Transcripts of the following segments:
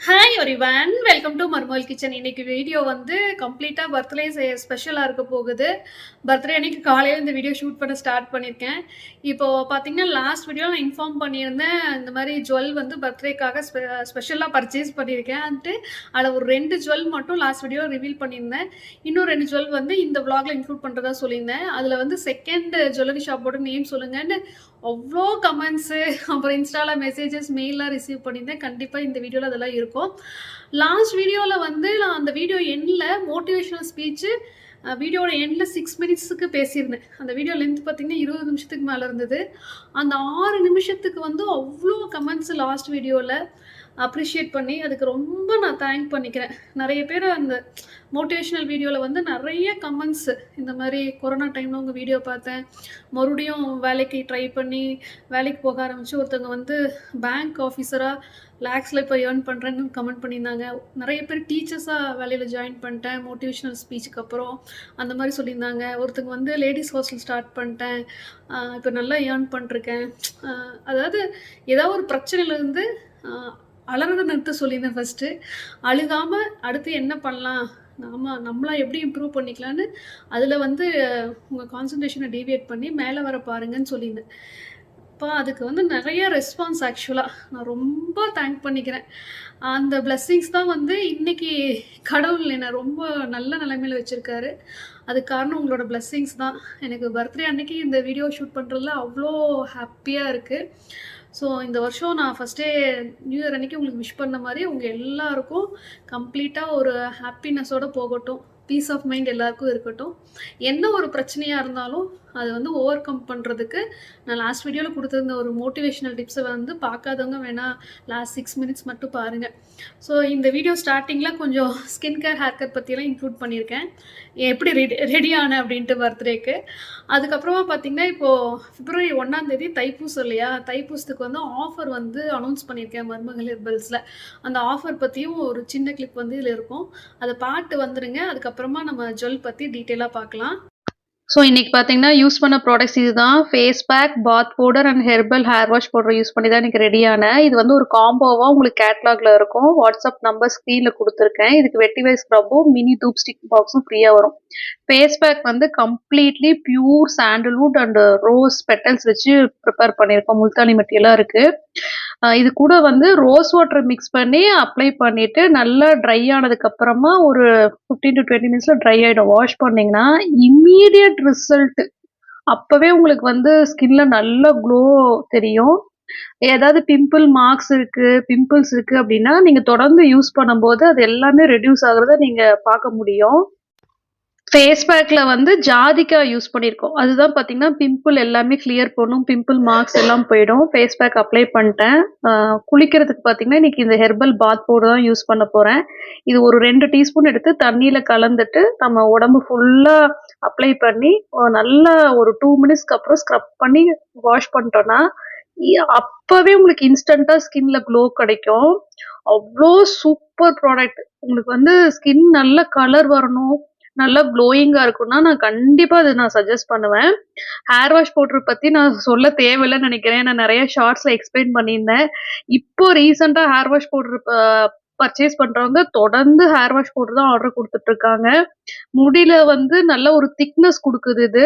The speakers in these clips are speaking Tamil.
Hi everyone, welcome to Marmal kitchen. இன்னைக்கு வீடியோ வந்து கம்ப்ளீட்டாக பர்த்டே ஸ்பெஷலாக இருக்க போகுது. பர்த்டே அன்னைக்கு காலையில் இந்த வீடியோ ஷூட் பண்ண ஸ்டார்ட் பண்ணியிருக்கேன். இப்போது பார்த்தீங்கன்னா லாஸ்ட் வீடியோ நான் இன்ஃபார்ம் பண்ணியிருந்தேன், இந்த மாதிரி ஜுவல் வந்து பர்த்டேக்காக ஸ்பெஷலாக பர்ச்சேஸ் பண்ணியிருக்கேன்ட்டு. அதில் ஒரு 2 ஜுவல் மட்டும் லாஸ்ட் வீடியோ ரிவீல் பண்ணியிருந்தேன். இன்னும் 2 ஜுவல் வந்து இந்த vlogல இன்க்ளூட் பண்ணுறதா சொல்லியிருந்தேன். அதில் வந்து செகண்ட் ஜுவல்லரி ஷாப்போட நேம் சொல்லுங்கன்னு அவ்வளோ கமெண்ட்ஸு, அப்புறம் இன்ஸ்டாவில் மெசேஜஸ், மெயிலாம் ரிசீவ் பண்ணியிருந்தேன். கண்டிப்பாக இந்த வீடியோவில் அதெல்லாம் இருக்கும். லாஸ்ட் வீடியோவில் வந்து நான் அந்த வீடியோ எண்டில் மோட்டிவேஷனல் ஸ்பீச்சு வீடியோட எண்டில் 6 மினிட்ஸுக்கு பேசியிருந்தேன். அந்த வீடியோ லென்த் பார்த்திங்கன்னா 20 நிமிஷத்துக்கு மேலே இருந்தது. அந்த 6 நிமிஷத்துக்கு வந்து அவ்வளோ கமெண்ட்ஸ் லாஸ்ட் வீடியோவில் அப்ரிஷியேட் பண்ணி அதுக்கு ரொம்ப நான் தேங்க் பண்ணிக்கிறேன். நிறைய பேர் அந்த மோட்டிவேஷ்னல் வீடியோவில் வந்து நிறைய கமெண்ட்ஸு, இந்த மாதிரி கொரோனா டைமில் உங்கள் வீடியோ பார்த்தேன், மறுபடியும் வேலைக்கு ட்ரை பண்ணி வேலைக்கு போக ஆரம்பித்து ஒருத்தவங்க வந்து பேங்க் ஆஃபீஸராக லேக்ஸில் இப்போ ஏர்ன் பண்ணுறேன்னு கமெண்ட் பண்ணியிருந்தாங்க. நிறைய பேர் டீச்சர்ஸாக வேலையில் ஜாயின் பண்ணிட்டேன் மோட்டிவேஷ்னல் ஸ்பீச்சுக்கு அப்புறம் அந்த மாதிரி சொல்லியிருந்தாங்க. ஒருத்தங்க வந்து லேடிஸ் ஹாஸ்டல் ஸ்டார்ட் பண்ணிட்டேன், இப்போ நல்லா ஏர்ன் பண்ணிருக்கேன். அதாவது ஏதாவது ஒரு பிரச்சனையிலேருந்து அலறதை நிறுத்த சொல்லியிருந்தேன் ஃபஸ்ட்டு. அழுகாமல் அடுத்து என்ன பண்ணலாம், நம்மளா எப்படி இம்ப்ரூவ் பண்ணிக்கலான்னு அதில் வந்து உங்கள் கான்சன்ட்ரேஷனை டீவியேட் பண்ணி மேலே வர பாருங்கன்னு சொல்லியிருந்தேன். அப்போ அதுக்கு வந்து நிறைய ரெஸ்பான்ஸ். ஆக்சுவலாக நான் ரொம்ப தேங்க் பண்ணிக்கிறேன். அந்த பிளெஸ்ஸிங்ஸ் தான் வந்து இன்றைக்கி கடவுள் என்னை ரொம்ப நல்ல நிலைமையில் வச்சுருக்காரு. அதுக்கு காரணம் உங்களோட பிளெஸ்ஸிங்ஸ் தான். எனக்கு பர்த்டே அன்னைக்கு இந்த வீடியோ ஷூட் பண்ணுறதுல அவ்வளோ ஹாப்பியாக இருக்குது. ஸோ இந்த வருஷம் நான் ஃபஸ்ட்டே நியூ இயர் அன்றைக்கி உங்களுக்கு விஷ் பண்ண மாதிரி உங்கள் எல்லாருக்கும் கம்ப்ளீட்டாக ஒரு ஹாப்பினஸோடு போகட்டும், பீஸ் ஆஃப் மைண்ட் எல்லாருக்கும் இருக்கட்டும். என்ன ஒரு பிரச்சனையாக இருந்தாலும் அதை வந்து ஓவர் கம் பண்ணுறதுக்கு நான் லாஸ்ட் வீடியோவில் கொடுத்துருந்த ஒரு மோட்டிவேஷ்னல் டிப்ஸை வந்து பார்க்காதவங்க வேணால் லாஸ்ட் 6 மினிட்ஸ் மட்டும் பாருங்கள். ஸோ இந்த வீடியோ ஸ்டார்டிங்கில் கொஞ்சம் ஸ்கின் கேர், ஹேர் கட் பற்றியெல்லாம் இன்க்ளூட் பண்ணியிருக்கேன், எப்படி ரெடி ஆனேன் அப்படின்ட்டு பர்த்டேக்கு. அதுக்கப்புறமா பார்த்திங்கன்னா இப்போது பிப்ரவரி 1 தைப்பூசம் இல்லையா, தைப்பூசத்துக்கு வந்து ஆஃபர் வந்து அனௌன்ஸ் பண்ணியிருக்கேன் மருமகள் ஹெர்பல்ஸில். அந்த ஆஃபர் பற்றியும் ஒரு சின்ன கிளிப் வந்து இதில் இருக்கும், அதை பார்த்து வந்துடுங்க. அதுக்கப்புறமா நம்ம ஜுவல் பற்றி டீட்டெயிலாக பார்க்கலாம். ஸோ இன்றைக்கி பார்த்தீங்கன்னா யூஸ் பண்ண ப்ராடக்ட்ஸ் இது தான். Face pack, bath powder and herbal hair wash powder use பண்ணி தான் இன்றைக்கி ரெடியானேன். இது வந்து ஒரு காம்போவாக உங்களுக்கு கேட்லாகில் இருக்கும். வாட்ஸ்அப் நம்பர் ஸ்க்ரீனில் கொடுத்துருக்கேன். இதுக்கு வெட்டிவேர் ஸ்க்ரப்பும் மினி தூப் ஸ்டிக் பாக்ஸும் ஃப்ரீயாக வரும். ஃபேஸ் பேக் வந்து completely pure sandalwood and rose petals வச்சு ப்ரிப்பேர் பண்ணியிருக்கோம். முல்தானி மெட்டீரியலாக இருக்குது. இது கூட வந்து ரோஸ் வாட்டர் மிக்ஸ் பண்ணி அப்ளை பண்ணிவிட்டு நல்லா ட்ரை ஆனதுக்கப்புறமா ஒரு 15 to 20 மினிட்ஸில் ட்ரை ஆகிடும். வாஷ் பண்ணிங்கன்னா இம்மீடியட் ரிசல்ட். அப்போவே உங்களுக்கு வந்து ஸ்கின்ல நல்ல க்ளோ தெரியும். ஏதாவது பிம்பிள்ஸ் இருக்குது அப்படின்னா நீங்கள் தொடர்ந்து யூஸ் பண்ணும்போது அது எல்லாமே ரெடியூஸ் ஆகுறத நீங்கள் பார்க்க முடியும். ஃபேஸ் பேக்கில் வந்து ஜாதிக்காய் யூஸ் பண்ணியிருக்கோம். அதுதான் பார்த்தீங்கன்னா பிம்பிள் எல்லாமே கிளியர் பண்ணும், பிம்பிள் மார்க்ஸ் எல்லாம் போயிடும். ஃபேஸ் பேக் அப்ளை பண்ணிட்டேன். குளிக்கிறதுக்கு பார்த்தீங்கன்னா இன்றைக்கி இந்த ஹெர்பல் பாத் பவுடர் தான் யூஸ் பண்ண போகிறேன். இது ஒரு 2 டீஸ்பூன் எடுத்து தண்ணியில் கலந்துட்டு நம்ம உடம்பு ஃபுல்லாக அப்ளை பண்ணி நல்லா ஒரு 2 மினிட்ஸ்க்கு அப்புறம் ஸ்க்ரப் பண்ணி வாஷ் பண்ணிட்டோன்னா அப்போவே உங்களுக்கு இன்ஸ்டண்ட்டாக ஸ்கின்ல க்ளோ கிடைக்கும். அவ்வளோ சூப்பர் ப்ராடக்ட். உங்களுக்கு வந்து ஸ்கின் நல்ல கலர் வரணும், நல்லா க்ளோயிங்காக இருக்குன்னா நான் கண்டிப்பாக அதை நான் சஜஸ்ட் பண்ணுவேன். ஹேர் வாஷ் பவுடர் பற்றி நான் சொல்ல தேவையில்லைன்னு நினைக்கிறேன். நான் நிறைய ஷார்ட்ஸில் எக்ஸ்பிளைன் பண்ணியிருந்தேன். இப்போ ரீசெண்டாக ஹேர் வாஷ் பவுடர் பர்ச்சேஸ் பண்ணுறவங்க தொடர்ந்து ஹேர் வாஷ் பவுடர் தான் ஆர்டர் கொடுத்துட்ருக்காங்க. முடியில் வந்து நல்ல ஒரு திக்னஸ் கொடுக்குது இது.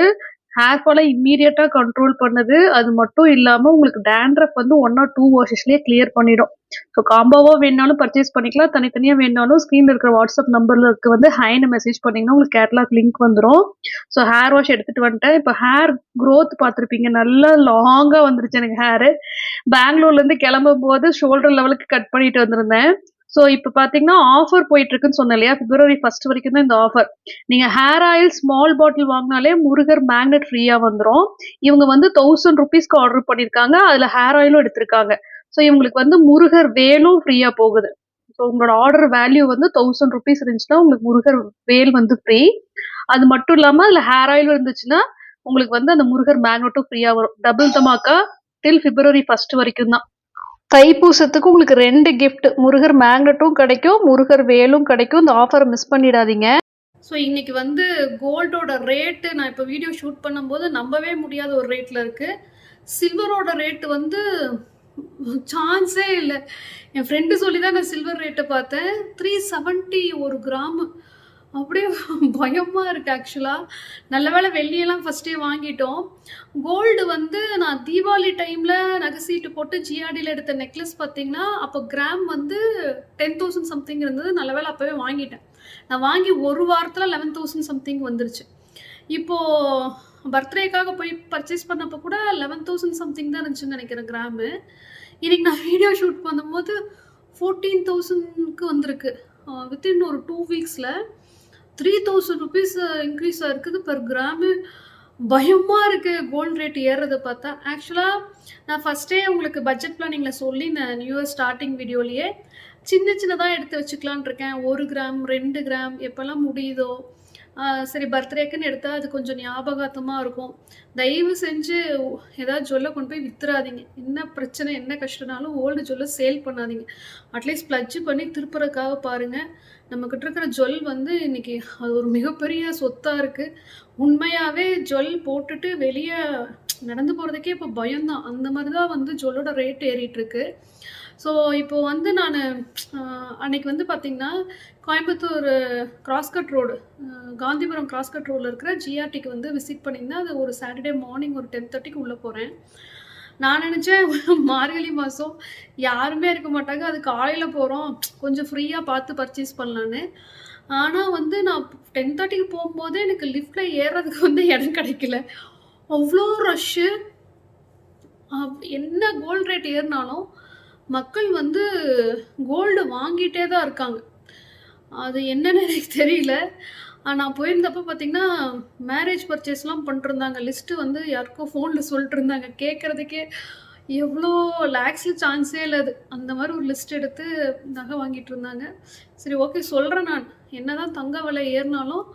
ஹேர் ஃபாலை இம்மீடியட்டாக கண்ட்ரோல் பண்ணுது. அது மட்டும் இல்லாமல் உங்களுக்கு டேண்ட்ரஃப் வந்து 1 or 2 வாஷஸ்லேயே கிளியர் பண்ணிடும். ஸோ காம்போவாக வேணுனாலும் பர்ச்சேஸ் பண்ணிக்கலாம், தனித்தனியாக வேணுனாலும் ஸ்க்ரீனில் இருக்கிற வாட்ஸ்அப் நம்பருக்கு வந்து ஹைன்னு மெசேஜ் பண்ணிங்கன்னா உங்களுக்கு கேட்லாக் லிங்க் வந்துடும். ஸோ ஹேர் வாஷ் எடுத்துகிட்டு வந்துட்டேன். இப்போ ஹேர் க்ரோத் பார்த்துருப்பீங்க, நல்லா லாங்காக வந்துருச்சு எனக்கு ஹேரு. பெங்களூர்லேருந்து கிளம்பும் போது ஷோல்டர் லெவலுக்கு கட் பண்ணிட்டு வந்திருந்தேன். ஸோ இப்போ பார்த்தீங்கன்னா ஆஃபர் போயிட்டுருக்குன்னு சொன்னேன் இல்லையா, பிப்ரவரி 1 வரைக்கும் தான் இந்த ஆஃபர். நீங்கள் ஹேர் ஆயில் ஸ்மால் பாட்டில் வாங்கினாலே முருகர் மேக்னெட் ஃப்ரீயாக வந்துடும். இவங்க வந்து 1000 ருபீஸ்க்கு ஆர்டர் பண்ணியிருக்காங்க, அதில் ஹேர் ஆயிலும் எடுத்திருக்காங்க. ஸோ இவங்களுக்கு வந்து முருகர் வேலும் ஃப்ரீயாக போகுது. ஸோ உங்களோட ஆர்டர் வேல்யூ வந்து 1000 ருபீஸ் இருந்துச்சுன்னா உங்களுக்கு முருகர் வேல் வந்து ஃப்ரீ. அது மட்டும் இல்லாமல் அதில் ஹேர் ஆயில் இருந்துச்சுன்னா உங்களுக்கு வந்து அந்த முருகர் மேக்னெட்டும் ஃப்ரீயாக வரும். டபுள் தமாக்கா டில் பிப்ரவரி 1 வரைக்கும் தான். தைப்பூசத்துக்கு உங்களுக்கு 2 கிஃப்ட், முருகர் மேக்னெட்டும் கிடைக்கும், முருகர் வேலும் கிடைக்கும். இந்த ஆஃபரை மிஸ் பண்ணிடாதீங்க. ஸோ இன்றைக்கி வந்து கோல்டோட ரேட்டு நான் இப்போ வீடியோ ஷூட் பண்ணும்போது நம்பவே முடியாத ஒரு ரேட்டில் இருக்குது. சில்வரோட ரேட்டு வந்து சான்ஸே இல்ல. என் ஃப்ரெண்டு சொல்லி தான் நான் சில்வர் ரேட்ட பார்த்தேன். 370 1 கிராமு. அப்படியே பயமா இருக்கு ஆக்சுவலா. நல்ல வேளை வெள்ளியெல்லாம் ஃபர்ஸ்ட்டே வாங்கிட்டோம். கோல்டு வந்து நான் தீபாவளி டைம்ல நகை சீட்டு போட்டு ஜிஆர்டில எடுத்த நெக்லஸ் பார்த்தீங்கன்னா, அப்போ கிராம் வந்து 10,000 சம்திங் இருந்தது. நல்ல வேளை அப்பவே வாங்கிட்டேன். நான் வாங்கி 1 வாரத்துல 11,000 சம்திங் வந்துருச்சு. இப்போ பர்த்டேக்காக போய் பர்ச்சேஸ் பண்ணப்போ கூட 11,000 சம்திங் தான் இருந்துச்சுன்னு நெனைக்கிறேன் கிராமு. இன்னைக்கு நான் வீடியோ ஷூட் பண்ணும்போது 14,000க்கு வந்திருக்கு. வித்தின் ஒரு 2 வீக்ஸ்ல 3,000 ரூபீஸ் இன்க்ரீஸ் ஆயிருக்குது பெர் கிராமு. பயமா இருக்கு கோல்ட் ரேட் ஏறுறத பார்த்தா. ஆக்சுவலா நான் ஃபர்ஸ்ட்டே உங்களுக்கு பட்ஜெட் பிளானிங்ல சொல்லியிருந்தேன் நியூ இயர் ஸ்டார்ட்டிங் வீடியோலயே. சின்னதா எடுத்து வச்சுக்கலான்னு இருக்கேன். 1 கிராம், 2 கிராம் எப்பலாம் முடியுதோ, சரி பர்த்டேக்குன்னு எடுத்தா அது கொஞ்சம் ஞாபகார்த்தமா இருக்கும். தயவு செஞ்சு ஏதாவது ஜுவல்ல கொண்டு போய் வித்துறாதீங்க. என்ன பிரச்சனை, என்ன கஷ்டம்னாலும் ஓல்டு ஜுவல்ல சேல் பண்ணாதீங்க. அட்லீஸ்ட் பிளட்ஜ் பண்ணி திருப்புறதுக்காக பாருங்க. நம்மகிட்ட இருக்கிற ஜுவல் வந்து இன்னைக்கு அது ஒரு மிகப்பெரிய சொத்தா இருக்கு. உண்மையாவே ஜுவல் போட்டுட்டு வெளிய நடந்து போறதுக்கே இப்போ பயம்தான். அந்த மாதிரி தான் வந்து ஜுவல்லோட ரேட் ஏறிட்டு இருக்கு. ஸோ இப்போ வந்து நான் அன்னைக்கு வந்து பார்த்தீங்கன்னா, Coimbatore cross cut road, Gandhipuram cross cut ரோடில் இருக்கிற ஜிஆர்டிக்கு வந்து விசிட் பண்ணியிருந்தேன். அது ஒரு சாட்டர்டே மார்னிங் ஒரு 10:30க்கு உள்ளே போகிறேன். நான் நினச்சேன் மார்கழி மாதம் யாருமே இருக்க மாட்டாங்க, அது காலையில் போகிறோம், கொஞ்சம் ஃப்ரீயாக பார்த்து பர்ச்சேஸ் பண்ணலான்னு. ஆனால் வந்து நான் 10:30க்கு போகும்போது எனக்கு லிஃப்ட்டில் ஏறுறதுக்கு வந்து இடம் கிடைக்கல. அவ்வளோ ரஷ்ஷு. என்ன கோல்டு ரேட் ஏறினாலும் மக்கள் வந்து கோல்டு வாங்கிட்டே தான் இருக்காங்க. அது என்னன்னு எனக்கு தெரியல. நான் போயிருந்தப்போ பார்த்தீங்கன்னா, மேரேஜ் பர்ச்சேஸ்லாம் பண்ணிட்டுருந்தாங்க. லிஸ்ட்டு வந்து யாருக்கோ ஃபோனில் சொல்லிட்டு இருந்தாங்க. கேட்குறதுக்கே எவ்வளோ லேக்ஸில் சான்ஸே இல்லை அது. அந்த மாதிரி ஒரு லிஸ்ட் எடுத்து நகை வாங்கிட்டு இருந்தாங்க. சரி ஓகே சொல்கிறேன் நான். என்னதான் தங்க விலை ஏறினாலும்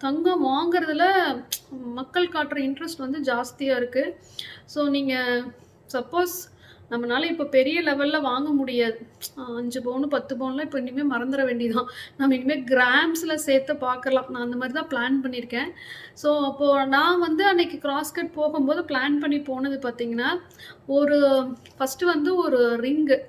தங்கம் வாங்குறதுல மக்கள் காட்டுற இன்ட்ரெஸ்ட் வந்து ஜாஸ்தியாக இருக்குது. ஸோ நீங்கள் சப்போஸ் நம்மளால இப்போ பெரிய லெவலில் வாங்க முடியாது. 5 பவுன் 10 பவுன்லாம் இப்போ இனிமேல் மறந்துட வேண்டியதான். நம்ம இனிமேல் கிராம்ஸில் சேர்த்து பார்க்கலாம். நான் அந்த மாதிரி தான் பிளான் பண்ணியிருக்கேன். ஸோ அப்போது நான் வந்து அன்னைக்கு கிராஸ்கட் போகும்போது பிளான் பண்ணி போனது பார்த்தீங்கன்னா, ஒரு ஃபஸ்ட்டு வந்து ஒரு ரிங்கு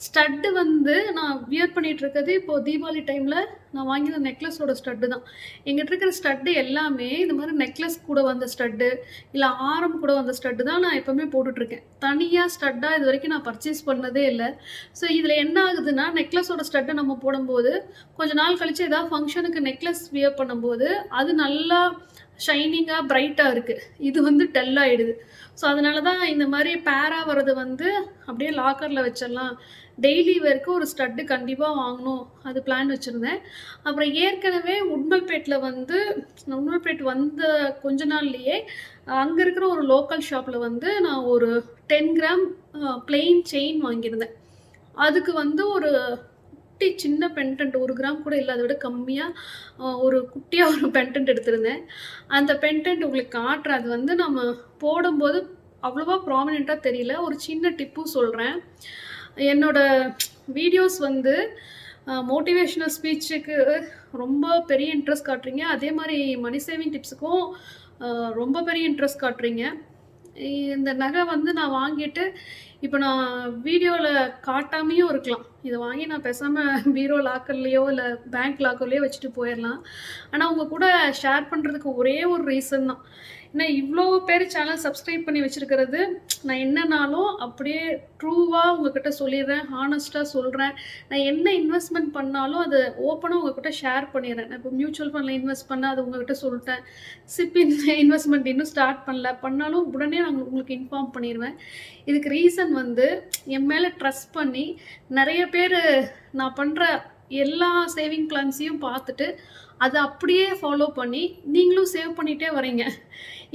ஸ்டட்டு வந்து நான் வியர் பண்ணிட்டு இருக்கிறது இப்போது தீபாவளி டைமில் நான் வாங்கின நெக்லஸோட ஸ்டட்டு தான். எங்கிட்ட இருக்கிற ஸ்டட்டு எல்லாமே இந்த மாதிரி நெக்லஸ் கூட வந்த ஸ்டட்டு, இல்லை ஆரம் கூட வந்த ஸ்டட்டு தான் நான் எப்போவுமே போட்டுட்ருக்கேன். தனியாக ஸ்டட்டாக இது வரைக்கும் நான் பர்ச்சேஸ் பண்ணதே இல்லை. ஸோ இதில் என்ன ஆகுதுன்னா, நெக்லஸோட ஸ்டட்டை நம்ம போடும்போது கொஞ்சம் நாள் கழித்து ஏதாவது ஃபங்க்ஷனுக்கு நெக்லஸ் வியர் பண்ணும்போது அது நல்லா ஷைனிங்காக பிரைட்டாக இருக்குது. இது வந்து டல் ஆகிடுது. ஸோ அதனால தான் இந்த மாதிரி பேராக வர்றது வந்து அப்படியே லாக்கரில் வச்சிடலாம். டெய்லி வேர்க்கு ஒரு ஸ்டட்டு கண்டிப்பாக வாங்கணும், அது பிளான் வச்சுருந்தேன். அப்புறம் ஏற்கனவே உட்மல்பேட்டில் வந்து உட்மல்பேட் வந்த கொஞ்ச நாள்லேயே அங்கே இருக்கிற ஒரு லோக்கல் ஷாப்பில் வந்து நான் ஒரு 10 கிராம் பிளெயின் செயின் வாங்கியிருந்தேன். அதுக்கு வந்து ஒரு குட்டி சின்ன பென்டன்ட் 1 கிராம் கூட இல்லை, அதை விட கம்மியாக ஒரு குட்டியாக ஒரு பென்டன்ட் எடுத்திருந்தேன். அந்த பென்டன்ட் உங்களுக்கு காட்டுறேன். அது வந்து நம்ம போடும்போது அவ்வளோவா ப்ராமினெண்ட்டாக தெரியல. ஒரு சின்ன டிப்பும் சொல்கிறேன். என்னோட வீடியோஸ் வந்து மோட்டிவேஷ்னல் ஸ்பீச்சுக்கு ரொம்ப பெரிய இன்ட்ரெஸ்ட் காட்டுறீங்க. அதே மாதிரி மணி சேவிங் டிப்ஸுக்கும் ரொம்ப பெரிய இன்ட்ரெஸ்ட் காட்டுறீங்க. இந்த நகை வந்து நான் வாங்கிட்டு இப்போ நான் வீடியோவில் காட்டாமையும் இருக்கலாம். இதை வாங்கி நான் பேசாமல் பீரோ லாக்கர்லேயோ இல்லை பேங்க் லாக்கர்லேயோ வச்சுட்டு போயிடலாம். ஆனால் உங்கள் கூட ஷேர் பண்ணுறதுக்கு ஒரே ஒரு ரீசன் தான். ஏன்னா இவ்வளோ பேர் சேனல் சப்ஸ்கிரைப் பண்ணி வச்சுருக்கிறது, நான் என்னன்னாலும் அப்படியே ட்ரூவாக உங்ககிட்ட சொல்லிடுறேன், ஹானஸ்ட்டாக சொல்கிறேன். நான் என்ன இன்வெஸ்ட்மெண்ட் பண்ணாலும் அதை ஓப்பனாக உங்ககிட்ட ஷேர் பண்ணிடுறேன். நான் இப்போ மியூச்சுவல் ஃபண்டில் இன்வெஸ்ட் பண்ண அது உங்ககிட்ட சொல்லிட்டேன். சிப்பின் இன்வெஸ்ட்மெண்ட் இன்னும் ஸ்டார்ட் பண்ணாலும் உடனே நான் உங்களுக்கு இன்ஃபார்ம் பண்ணிடுவேன். இதுக்கு ரீசன் வந்து என் மேலே ட்ரஸ்ட் பண்ணி நிறைய பேர் நான் பண்ணுற எல்லா சேவிங் பிளான்ஸையும் பார்த்துட்டு அதை அப்படியே ஃபாலோ பண்ணி நீங்களும் சேவ் பண்ணிகிட்டே வரீங்க.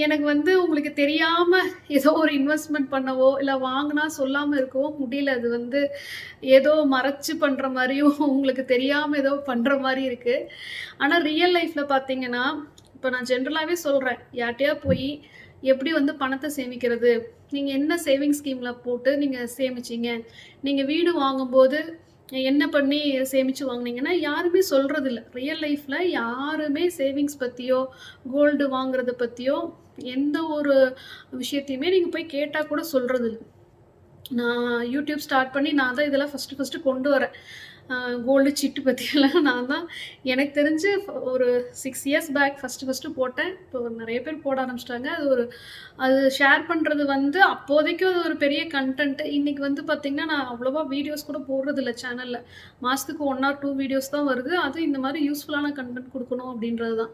எனக்கு வந்து உங்களுக்கு தெரியாமல் ஏதோ ஒரு இன்வெஸ்ட்மெண்ட் பண்ணவோ இல்லை வாங்கினா சொல்லாமல் இருக்கவோ முடியல. அது வந்து ஏதோ மறைச்சு பண்ணுற மாதிரியும் உங்களுக்கு தெரியாமல் ஏதோ பண்ணுற மாதிரி இருக்குது. ஆனால் ரியல் லைஃப்பில் பார்த்தீங்கன்னா, இப்போ நான் ஜென்ரலாகவே சொல்கிறேன், யார்கிட்டயா போய் எப்படி வந்து பணத்தை சேமிக்கிறது, நீங்கள் என்ன சேவிங் ஸ்கீமில் போட்டு நீங்கள் சேமிச்சிங்க, நீங்கள் வீடு வாங்கும்போது என்ன பண்ணி சேமித்து வாங்கினீங்கன்னா யாருமே சொல்கிறதில்ல. ரியல் லைஃப்பில் யாருமே சேவிங்ஸ் பற்றியோ கோல்டு வாங்குறத பற்றியோ எந்த ஒரு விஷயத்தையுமே நீங்கள் போய் கேட்டால் கூட சொல்கிறதில்ல. நான் யூடியூப் ஸ்டார்ட் பண்ணி நான் தான் இதெல்லாம் ஃபஸ்ட்டு கொண்டு வரேன். கோல்டு சிட்டு பற்றியெல்லாம் நான் தான் எனக்கு தெரிஞ்சு ஒரு 6 இயர்ஸ் பேக் ஃபஸ்ட்டு போட்டேன். இப்போ நிறைய பேர் போட ஆரம்பிச்சிட்டாங்க. அது ஷேர் பண்ணுறது வந்து அப்போதைக்கு அது ஒரு பெரிய கண்டென்ட். இன்றைக்கி வந்து பார்த்திங்கன்னா நான் அவ்வளோவா வீடியோஸ் கூட போடுறதில்ல சேனலில். மாதத்துக்கு 1 or 2 வீடியோஸ் தான் வருது. அதுவும் இந்த மாதிரி யூஸ்ஃபுல்லான கண்டென்ட் கொடுக்கணும் அப்படின்றது தான்.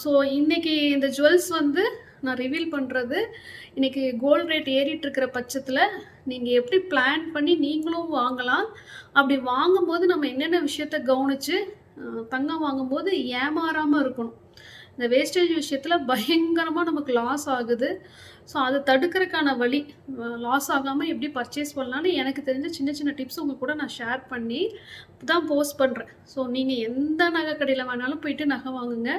ஸோ இன்றைக்கி இந்த ஜுவல்ஸ் வந்து நான் ரிவீல் பண்ணுறது, இன்றைக்கி கோல்டு ரேட் ஏறிட்டு இருக்கிற பட்சத்தில் நீங்கள் எப்படி பிளான் பண்ணி நீங்களும் வாங்கலாம். அப்படி வாங்கும்போது நம்ம என்னென்ன விஷயத்த கவனித்து தங்கம் வாங்கும்போது ஏமாறாமல் இருக்கணும். இந்த வேஸ்டேஜ் விஷயத்தில் பயங்கரமாக நமக்கு லாஸ் ஆகுது. ஸோ அதை தடுக்கிறதுக்கான வழி, லாஸ் ஆகாமல் எப்படி பர்ச்சேஸ் பண்ணலான்னு எனக்கு தெரிஞ்ச சின்ன சின்ன டிப்ஸ் உங்கள் கூட நான் ஷேர் பண்ணி தான் போஸ்ட் பண்ணுறேன். ஸோ நீங்கள் எந்த நகை கடையில் வேணாலும் போயிட்டு நகை வாங்குங்க.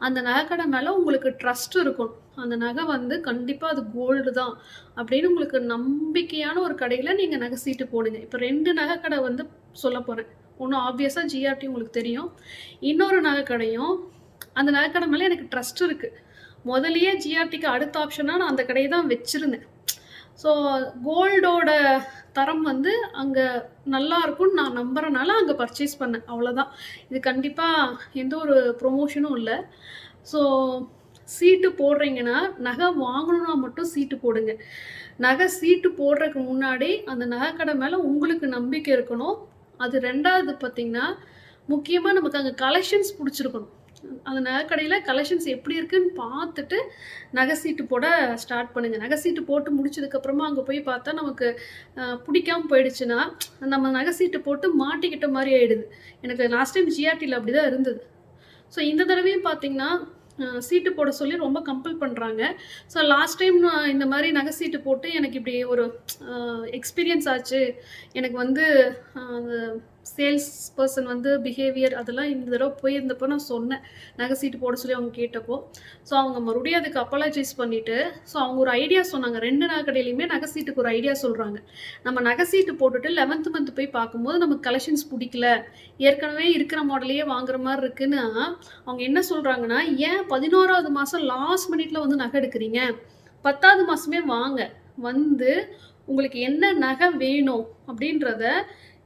அந்த நகை கடை மேலே உங்களுக்கு ட்ரஸ்ட் இருக்கணும். அந்த நகை வந்து கண்டிப்பாக அது கோல்டு தான் அப்படின்னு உங்களுக்கு நம்பிக்கையான ஒரு கடையில் நீங்கள் நகை சீட்டு போடுங்க. இப்போ 2 நகை கடை வந்து சொல்ல போகிறேன். ஒன்று ஆப்வியஸாக ஜிஆர்டி உங்களுக்கு தெரியும். இன்னொரு நகை கடையும், அந்த நகைக்கடை மேலே எனக்கு ட்ரஸ்ட் இருக்குது. முதலையே ஜிஆர்டிக்கு அடுத்த ஆப்ஷனாக நான் அந்த கடையை தான் வச்சுருந்தேன். ஸோ கோல்டோட தரம் வந்து அங்கே நல்லா இருக்கும்னு நான் நம்புறனால அங்கே பர்ச்சேஸ் பண்ணேன். அவ்வளோதான். இது கண்டிப்பாக எந்த ஒரு ப்ரொமோஷனும் இல்லை. ஸோ சீட்டு போடுறீங்கன்னா நகை வாங்கணுன்னா மட்டும் சீட்டு போடுங்க. நகை சீட்டு போடுறதுக்கு முன்னாடி அந்த நகைக்கடை மேலே உங்களுக்கு நம்பிக்கை இருக்கணும். அது 2வது பார்த்திங்கன்னா, முக்கியமாக நமக்கு அங்கே கலெக்ஷன்ஸ் பிடிச்சிருக்கணும். அந்த நகைக்கடையில் கலெக்ஷன்ஸ் எப்படி இருக்குன்னு பார்த்துட்டு நகை சீட்டு போட ஸ்டார்ட் பண்ணுங்கள். நகை சீட்டு போட்டு முடிச்சதுக்கப்புறமா அங்கே போய் பார்த்தா நமக்கு பிடிக்காமல் போயிடுச்சுன்னா நம்ம நகை சீட்டு போட்டு மாட்டிக்கிட்ட மாதிரி ஆகிடுது. எனக்கு லாஸ்ட் டைம் ஜிஆர்டியில் அப்படி தான் இருந்தது. ஸோ இந்த தடவையும் பார்த்திங்கன்னா சீட்டு போட சொல்லி ரொம்ப கம்பல் பண்ணுறாங்க. ஸோ லாஸ்ட் டைம் நான் இந்த மாதிரி நகை சீட்டு போட்டு எனக்கு இப்படி ஒரு எக்ஸ்பீரியன்ஸ் ஆச்சு. எனக்கு வந்து சேல்ஸ் பர்சன் வந்து பிஹேவியர் அதெல்லாம் இந்த தடவை போயிருந்தப்போ நான் சொன்னேன், நகை சீட்டு போட சொல்லி அவங்க கேட்டப்போ. ஸோ அவங்க மறுபடியும் அதுக்கு அப்பாலஜைஸ் பண்ணிவிட்டு, ஸோ அவங்க ஒரு ஐடியா சொன்னாங்க. 2 நகை கடையிலையுமே நகை சீட்டுக்கு ஒரு ஐடியா சொல்கிறாங்க. நம்ம நகை சீட்டு போட்டுட்டு 11th மந்த் போய் பார்க்கும்போது நமக்கு கலெக்ஷன்ஸ் பிடிக்கல, ஏற்கனவே இருக்கிற மாடலையே வாங்குற மாதிரி இருக்குன்னா அவங்க என்ன சொல்கிறாங்கன்னா, ஏன் 11வது மாதம் லாஸ்ட் மினிட்ல வந்து நகை எடுக்கிறீங்க, 10வது மாதமே வாங்க, வந்து உங்களுக்கு என்ன நகை வேணும் அப்படின்றத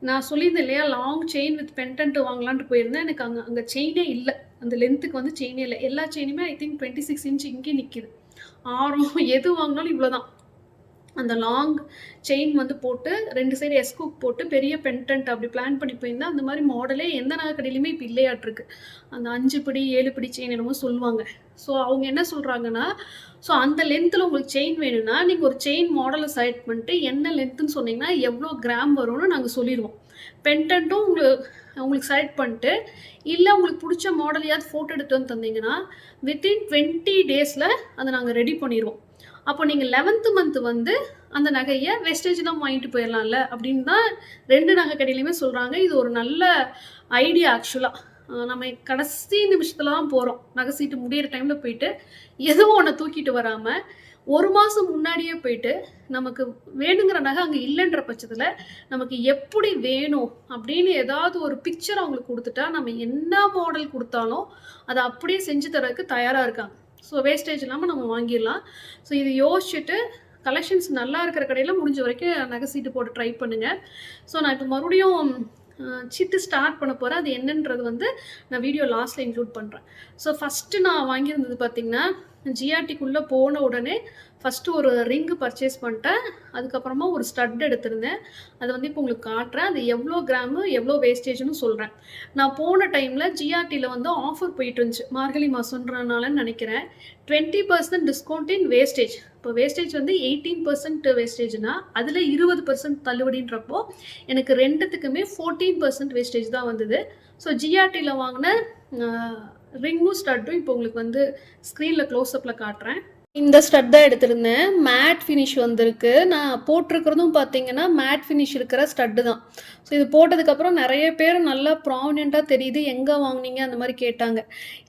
நான் சொல்லியிருந்தேன் இல்லையா, லாங் செயின் வித் பென்டன்ட் வாங்கலான்ட்டு போயிருந்தேன். எனக்கு அங்கே செயினே இல்லை. அந்த லென்த்துக்கு வந்து செயினே இல்லை. எல்லா செயினுமே ஐ திங்க் 26 inch இங்கே நிற்கிது. ஆரம் எது வாங்கினாலும் இவ்வளோ தான். அந்த லாங் செயின் வந்து போட்டு 2 சைடு எஸ்கூப் போட்டு பெரிய பென்டன்ட் அப்படி பிளான் பண்ணி போயிருந்தேன். அந்த மாதிரி மாடலே எந்த நகை கடையிலுமே இப்போ இல்லையாட்டிருக்கு. அந்த 5 படி 7 படி செயின் என்னமோ சொல்லுவாங்க. ஸோ அவங்க என்ன சொல்கிறாங்கன்னா, ஸோ அந்த லென்த்தில் உங்களுக்கு செயின் வேணும்னா நீங்கள் ஒரு செயின் மாடலை செலக்ட் பண்ணிட்டு என்ன லென்த்துன்னு சொன்னீங்கன்னா எவ்வளோ கிராம் வரும்னு நாங்கள் சொல்லிடுவோம். பென்டன்ட்டும் உங்களுக்கு செலக்ட் பண்ணிட்டு, இல்லை உங்களுக்கு பிடிச்ச மாடலையாவது ஃபோட்டோ எடுத்து வந்து தந்தீங்கன்னா வித்தின் 20 days அதை நாங்கள் ரெடி பண்ணிடுவோம். அப்போ நீங்கள் 11th மந்த் வந்து அந்த நகையை வெஸ்டேஜ்லாம் வாங்கிட்டு போயிடலாம்ல அப்படின்னு தான் 2 நகை கடையிலையுமே சொல்கிறாங்க. இது ஒரு நல்ல ஐடியா ஆக்சுவலாக. நம்ம கடைசி நிமிஷத்தில் தான் போகிறோம். நகை சீட்டு முடியிற டைமில் போயிட்டு எதுவும் ஒன்று தூக்கிட்டு வராமல் 1 மாதம் முன்னாடியே போயிட்டு நமக்கு வேணுங்கிற நகை அங்கே இல்லைன்ற பட்சத்தில் நமக்கு எப்படி வேணும் அப்படின்னு ஏதாவது ஒரு பிக்சர் அவங்களுக்கு கொடுத்துட்டா நம்ம என்ன மாடல் கொடுத்தாலும் அதை அப்படியே செஞ்சு தரதுக்கு தயாராக இருக்காங்க. ஸோ வேஸ்டேஜ் இல்லாமல் நம்ம வாங்கிடலாம். ஸோ இது யோசிச்சுட்டு கலெக்ஷன்ஸ் நல்லா இருக்கிற கடையில் முடிஞ்ச வரைக்கும் நகை சீட்டு போட்டு ட்ரை பண்ணுங்கள். ஸோ நான் இப்போ மறுபடியும் சிட்டு ஸ்டார்ட் பண்ண போகிறேன். அது என்னன்றது வந்து நான் வீடியோ லாஸ்ட்டில் இன்க்ளூட் பண்ணுறேன். ஸோ ஃபஸ்ட்டு நான் வாங்கியிருந்தது பார்த்திங்கன்னா, ஜிஆர்டிக்குள்ளே போன உடனே ஃபஸ்ட்டு ஒரு ரிங்கு பர்ச்சேஸ் பண்ணிட்டேன். அதுக்கப்புறமா ஒரு ஸ்டட் எடுத்திருந்தேன். அதை வந்து இப்போ உங்களுக்கு காட்டுறேன். அது எவ்வளோ கிராமு எவ்வளோ வேஸ்டேஜ்னு சொல்கிறேன். நான் போன டைமில் ஜிஆர்டியில் வந்து ஆஃபர் போயிட்டு இருந்துச்சு. மார்கழி மாதன்றனாலன்னு நினைக்கிறேன். 20% டிஸ்கவுண்ட் இன் வேஸ்டேஜ். இப்போ வேஸ்டேஜ் வந்து 18% வேஸ்டேஜ்னா அதில் 20% தள்ளுபடின்றப்போ எனக்கு 2த்துக்குமே 14% வேஸ்டேஜ் தான் வந்தது. ஸோ ஜிஆர்டியில் வாங்கின ரிங்கும் ஸ்டட்டும் இப்போ உங்களுக்கு வந்து ஸ்க்ரீனில் க்ளோஸ்அப்பில் காட்டுறேன். இந்த ஸ்டட் தான் எடுத்திருந்தேன். மேட் ஃபினிஷ் வந்திருக்கு. நான் போட்டிருக்கிறதும் பார்த்தீங்கன்னா மேட் ஃபினிஷ் இருக்கிற ஸ்டட்டு தான். ஸோ இது போட்டதுக்கப்புறம் நிறைய பேர் நல்லா ப்ராமினெண்ட்டாக தெரியுது, எங்கே வாங்கினீங்க அந்த மாதிரி கேட்டாங்க.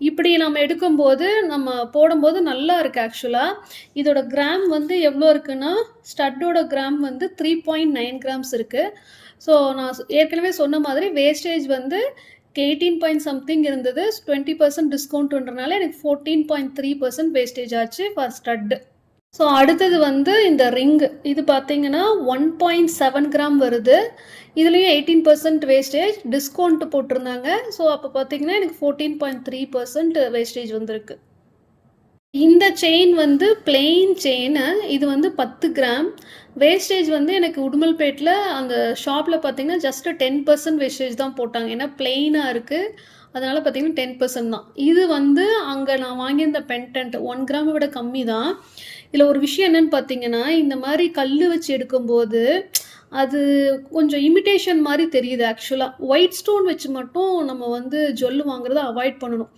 இப்படி நம்ம எடுக்கும்போது நம்ம போடும்போது நல்லா இருக்குது ஆக்சுவலாக. இதோட கிராம் வந்து எவ்வளோ இருக்குன்னா, ஸ்டட்டோட கிராம் வந்து 3.9 grams இருக்குது. ஸோ நான் ஏற்கனவே சொன்ன மாதிரி வேஸ்டேஜ் வந்து 18 point something இருந்தது. 20% டிஸ்கவுண்ட்ன்றனால எனக்கு 14.3% வேஸ்டேஜ் ஆச்சு ஃபார் ஸ்டட். ஸோ அடுத்தது வந்து இந்த ரிங்கு இது பார்த்தீங்கன்னா 1.7 கிராம் வருது. இதுலேயும் 18% வேஸ்டேஜ் டிஸ்கவுண்ட் போட்டிருந்தாங்க. ஸோ அப்போ பார்த்தீங்கன்னா எனக்கு 14.3% வேஸ்டேஜ் வந்திருக்கு. இந்த செயின் வந்து பிளெயின் செயினு. இது வந்து 10 கிராம். வேஸ்டேஜ் வந்து எனக்கு உடுமல்பேட்டில் அந்த ஷாப்பில் பார்த்தீங்கன்னா ஜஸ்ட் 10% வேஸ்டேஜ் தான் போட்டாங்க. ஏன்னா பிளெயினாக இருக்குது. அதனால் பார்த்தீங்கன்னா 10% தான். இது வந்து அங்கே நான் வாங்கியிருந்த பென்டன்ட் 1 கிராமை விட கம்மி தான். இதில் ஒரு விஷயம் என்னன்னு பார்த்தீங்கன்னா, இந்த மாதிரி கல் வச்சு எடுக்கும்போது அது கொஞ்சம் இமிட்டேஷன் மாதிரி தெரியுது ஆக்சுவலாக. ஒயிட் ஸ்டோன் வச்சு மட்டும் நம்ம வந்து ஜுவல் வாங்குறத அவாய்ட் பண்ணணும்.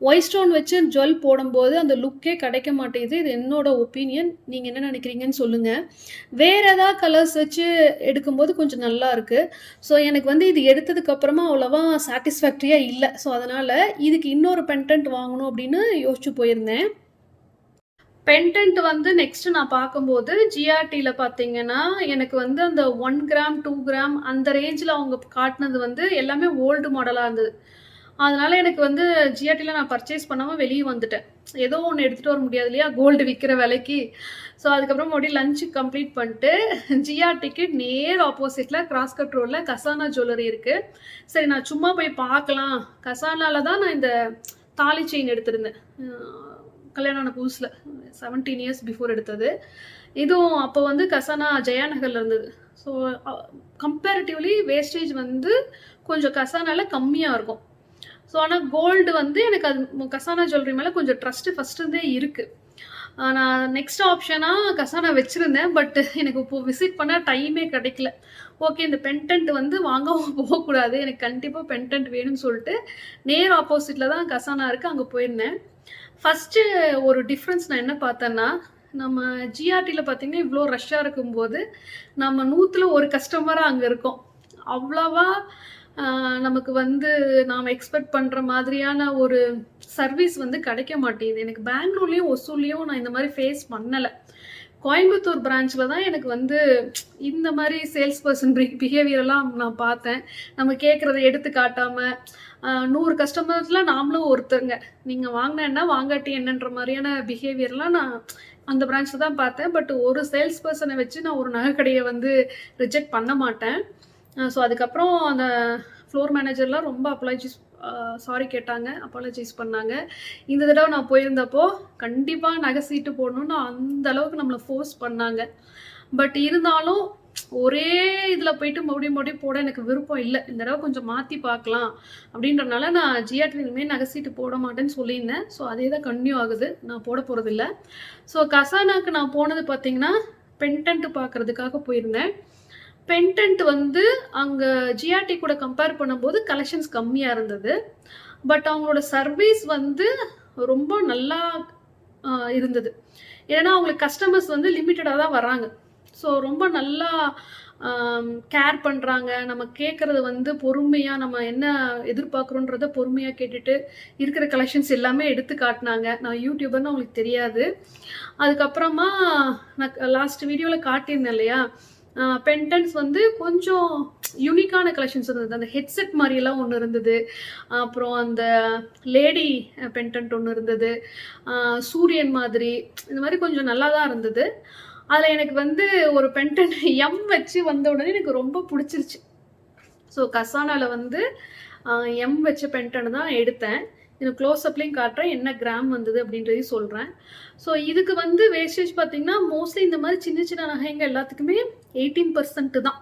ஒயிட் ஸ்டோன் வச்சு ஜுவல் போடும்போது அந்த லுக்கே கிடைக்க மாட்டேங்குது. இது என்னோட ஒப்பீனியன். நீங்கள் என்ன நினைக்கிறீங்கன்னு சொல்லுங்கள். வேறு ஏதாவது கலர்ஸ் வச்சு எடுக்கும்போது கொஞ்சம் நல்லா இருக்குது. ஸோ எனக்கு வந்து இது எடுத்ததுக்கப்புறமா அவ்வளோவா சாட்டிஸ்ஃபேக்டரியாக இல்லை. ஸோ அதனால் இதுக்கு இன்னொரு பென்டன்ட் வாங்கணும் அப்படின்னு யோசிச்சு போயிருந்தேன். பென்டன்ட் வந்து நெக்ஸ்ட்டு நான் பார்க்கும்போது ஜிஆர்டியில் பார்த்தீங்கன்னா எனக்கு வந்து அந்த 1 கிராம் 2 கிராம் அந்த ரேஞ்சில் அவங்க காட்டினது வந்து எல்லாமே ஓல்டு மாடலாக இருந்தது. அதனால் எனக்கு வந்து ஜிஆர்டியில் நான் பர்ச்சேஸ் பண்ணாமல் வெளியே வந்துட்டேன். ஏதோ ஒன்று எடுத்துகிட்டு வர முடியாது இல்லையா, கோல்டு விற்கிற விலைக்கு. ஸோ அதுக்கப்புறம் மறுபடியும் லஞ்சு கம்ப்ளீட் பண்ணிட்டு ஜிஆர்டிக்கு நேர் ஆப்போசிட்டில் கிராஸ் கட் ரோடில் கசானா ஜுவல்லரி இருக்குது. சரி நான் சும்மா போய் பார்க்கலாம். கசானாவில் தான் நான் இந்த தாலி செயின் எடுத்திருந்தேன். கல்யாணம் ஆன புதுசில் 17 இயர்ஸ் பிஃபோர் எடுத்தது. இதுவும் அப்போ வந்து கசானா ஜெயா நகரில் இருந்தது. ஸோ கம்பேரிட்டிவ்லி வேஸ்டேஜ் வந்து கொஞ்சம் கசானாவில் கம்மியாக இருக்கும். ஸோ ஆனால் கோல்டு வந்து எனக்கு அது கசானா ஜுவல்லரி மேலே கொஞ்சம் ட்ரஸ்ட்டு ஃபஸ்ட்டுருந்தே இருக்குது. நான் நெக்ஸ்ட் ஆப்ஷனாக கசானா வச்சுருந்தேன். பட் எனக்கு இப்போது விசிட் பண்ண டைமே கிடைக்கல. ஓகே இந்த பென்டன்ட் வந்து வாங்கவும் போகக்கூடாது, எனக்கு கண்டிப்பாக பென்டன்ட் வேணும்னு சொல்லிட்டு நேர் ஆப்போசிட்டில் தான் கசானா இருக்குது, அங்கே போயிருந்தேன். ஃபஸ்ட்டு ஒரு டிஃப்ரென்ஸ் நான் என்ன பார்த்தேன்னா, நம்ம ஜிஆர்டியில் பார்த்தீங்கன்னா இவ்வளோ ரஷ்ஷாக இருக்கும்போது நம்ம 100ல் ஒரு கஸ்டமராக அங்கே இருக்கோம். அவ்வளவா நமக்கு வந்து நாம் எக்ஸ்பெக்ட் பண்ணுற மாதிரியான ஒரு சர்வீஸ் வந்து கிடைக்க மாட்டேங்குது. எனக்கு பெங்களூர்லேயும் ஒசூர்லேயும் நான் இந்த மாதிரி ஃபேஸ் பண்ணலை. கோயம்புத்தூர் பிரான்ச்சில் தான் எனக்கு வந்து இந்த மாதிரி சேல்ஸ் பர்சன் பிஹேவியரெல்லாம் நான் பார்த்தேன். நம்ம கேட்குறத எடுத்து காட்டாமல் 100 கஸ்டமர்ஸில் நாமளும் ஒருத்தருங்க. நீங்கள் வாங்கினேன்னா வாங்காட்டி என்னன்ற மாதிரியான பிஹேவியர்லாம் நான் அந்த பிரான்ச்சில் தான் பார்த்தேன். பட் ஒரு சேல்ஸ் பர்சனை வச்சு நான் ஒரு நகை கடையை வந்து ரிஜெக்ட் பண்ண மாட்டேன். ஸோ அதுக்கப்புறம் அந்த ஃப்ளோர் மேனேஜர்லாம் ரொம்ப சாரி கேட்டாங்க, அப்பாலஜைஸ் பண்ணாங்க. இந்த தடவை நான் போயிருந்தப்போ கண்டிப்பாக நகை சீட்டு போடணும்னு அந்த அளவுக்கு நம்மளை ஃபோர்ஸ் பண்ணாங்க. பட் இருந்தாலும் ஒரே இதில் போயிட்டு மறுபடியும் போட எனக்கு விருப்பம் இல்லை. இந்த தடவை கொஞ்சம் மாற்றி பார்க்கலாம் அப்படின்றனால நான் ஜிஆர்டி இனிமேல் நகை சீட்டு போட மாட்டேன்னு சொல்லியிருந்தேன். ஸோ அதே தான் கன்டினியூ ஆகுது, நான் போட போகிறதில்ல. ஸோ கசானாக்கு நான் போனது பார்த்தீங்கன்னா பென்டன்ட் பார்க்குறதுக்காக போயிருந்தேன். பென்டன்ட் வந்து அங்கே ஜிஆர்டி கூட கம்பேர் பண்ணும்போது கலெக்ஷன்ஸ் கம்மியாக இருந்தது. பட் அவங்களோட சர்வீஸ் வந்து ரொம்ப நல்லா இருந்தது. ஏன்னா அவங்களுக்கு கஸ்டமர்ஸ் வந்து லிமிட்டடாக தான் வராங்க. ஸோ ரொம்ப நல்லா கேர் பண்ணுறாங்க. நம்ம கேட்குறது வந்து பொறுமையாக நம்ம என்ன எதிர்பார்க்குறோன்றத பொறுமையாக கேட்டுட்டு இருக்கிற கலெக்ஷன்ஸ் எல்லாமே எடுத்து காட்டினாங்க. நான் யூடியூபர்னு அவங்களுக்கு தெரியாது. அதுக்கப்புறமா நான் லாஸ்ட் வீடியோவில் காட்டியிருந்தேன் இல்லையா, பென்டன்ட்ஸ் வந்து கொஞ்சம் யூனிக்கான கலெக்ஷன்ஸ் இருந்தது. அந்த ஹெட்செட் மாதிரியெல்லாம் ஒன்று இருந்தது. அப்புறம் அந்த லேடி பென்டன்ட் ஒன்று இருந்தது. சூரியன் மாதிரி இந்த மாதிரி கொஞ்சம் நல்லா தான் இருந்தது. அதில் எனக்கு வந்து ஒரு பென்டன்ட் எம் வச்சு வந்த உடனே எனக்கு ரொம்ப பிடிச்சிருச்சு. ஸோ கசானாவில் வந்து எம் வச்ச பென்டன்ட் தான் எடுத்தேன். இது க்ளோஸ்அப்லேயும் காட்டுறேன், என்ன கிராம் வந்தது அப்படின்றதையும் சொல்கிறேன். ஸோ இதுக்கு வந்து வேஸ்டேஜ் பார்த்திங்கன்னா மோஸ்ட்லி இந்த மாதிரி சின்ன சின்ன நகைங்க எல்லாத்துக்குமே 18% தான்.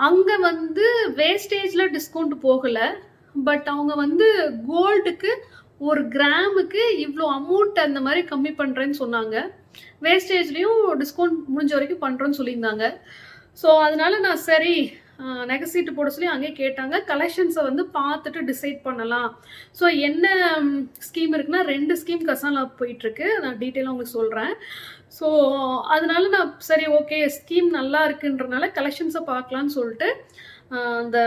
அங்கே வந்து வேஸ்டேஜில் டிஸ்கவுண்ட் போகலை. பட் அவங்க வந்து கோல்டுக்கு ஒரு கிராமுக்கு இவ்வளோ அமௌண்ட் அந்த மாதிரி கம்மி பண்ணுறேன்னு சொன்னாங்க. வேஸ்டேஜ்லேயும் டிஸ்கவுண்ட் முடிஞ்ச வரைக்கும் பண்ணுறோன்னு சொல்லியிருந்தாங்க. ஸோ அதனால நான் சரி நகை சீட்டு போட சொல்லி அங்கேயே கேட்டாங்க. கலெக்ஷன்ஸை வந்து பார்த்துட்டு டிசைட் பண்ணலாம். ஸோ என்ன ஸ்கீம் இருக்குன்னா 2 ஸ்கீம் கசானா போயிட்டுருக்கு. நான் டீட்டெயிலாக உங்களுக்கு சொல்கிறேன். ஸோ அதனால நான் சரி ஓகே ஸ்கீம் நல்லா இருக்குன்றனால கலெக்ஷன்ஸை பார்க்கலான்னு சொல்லிட்டு அந்த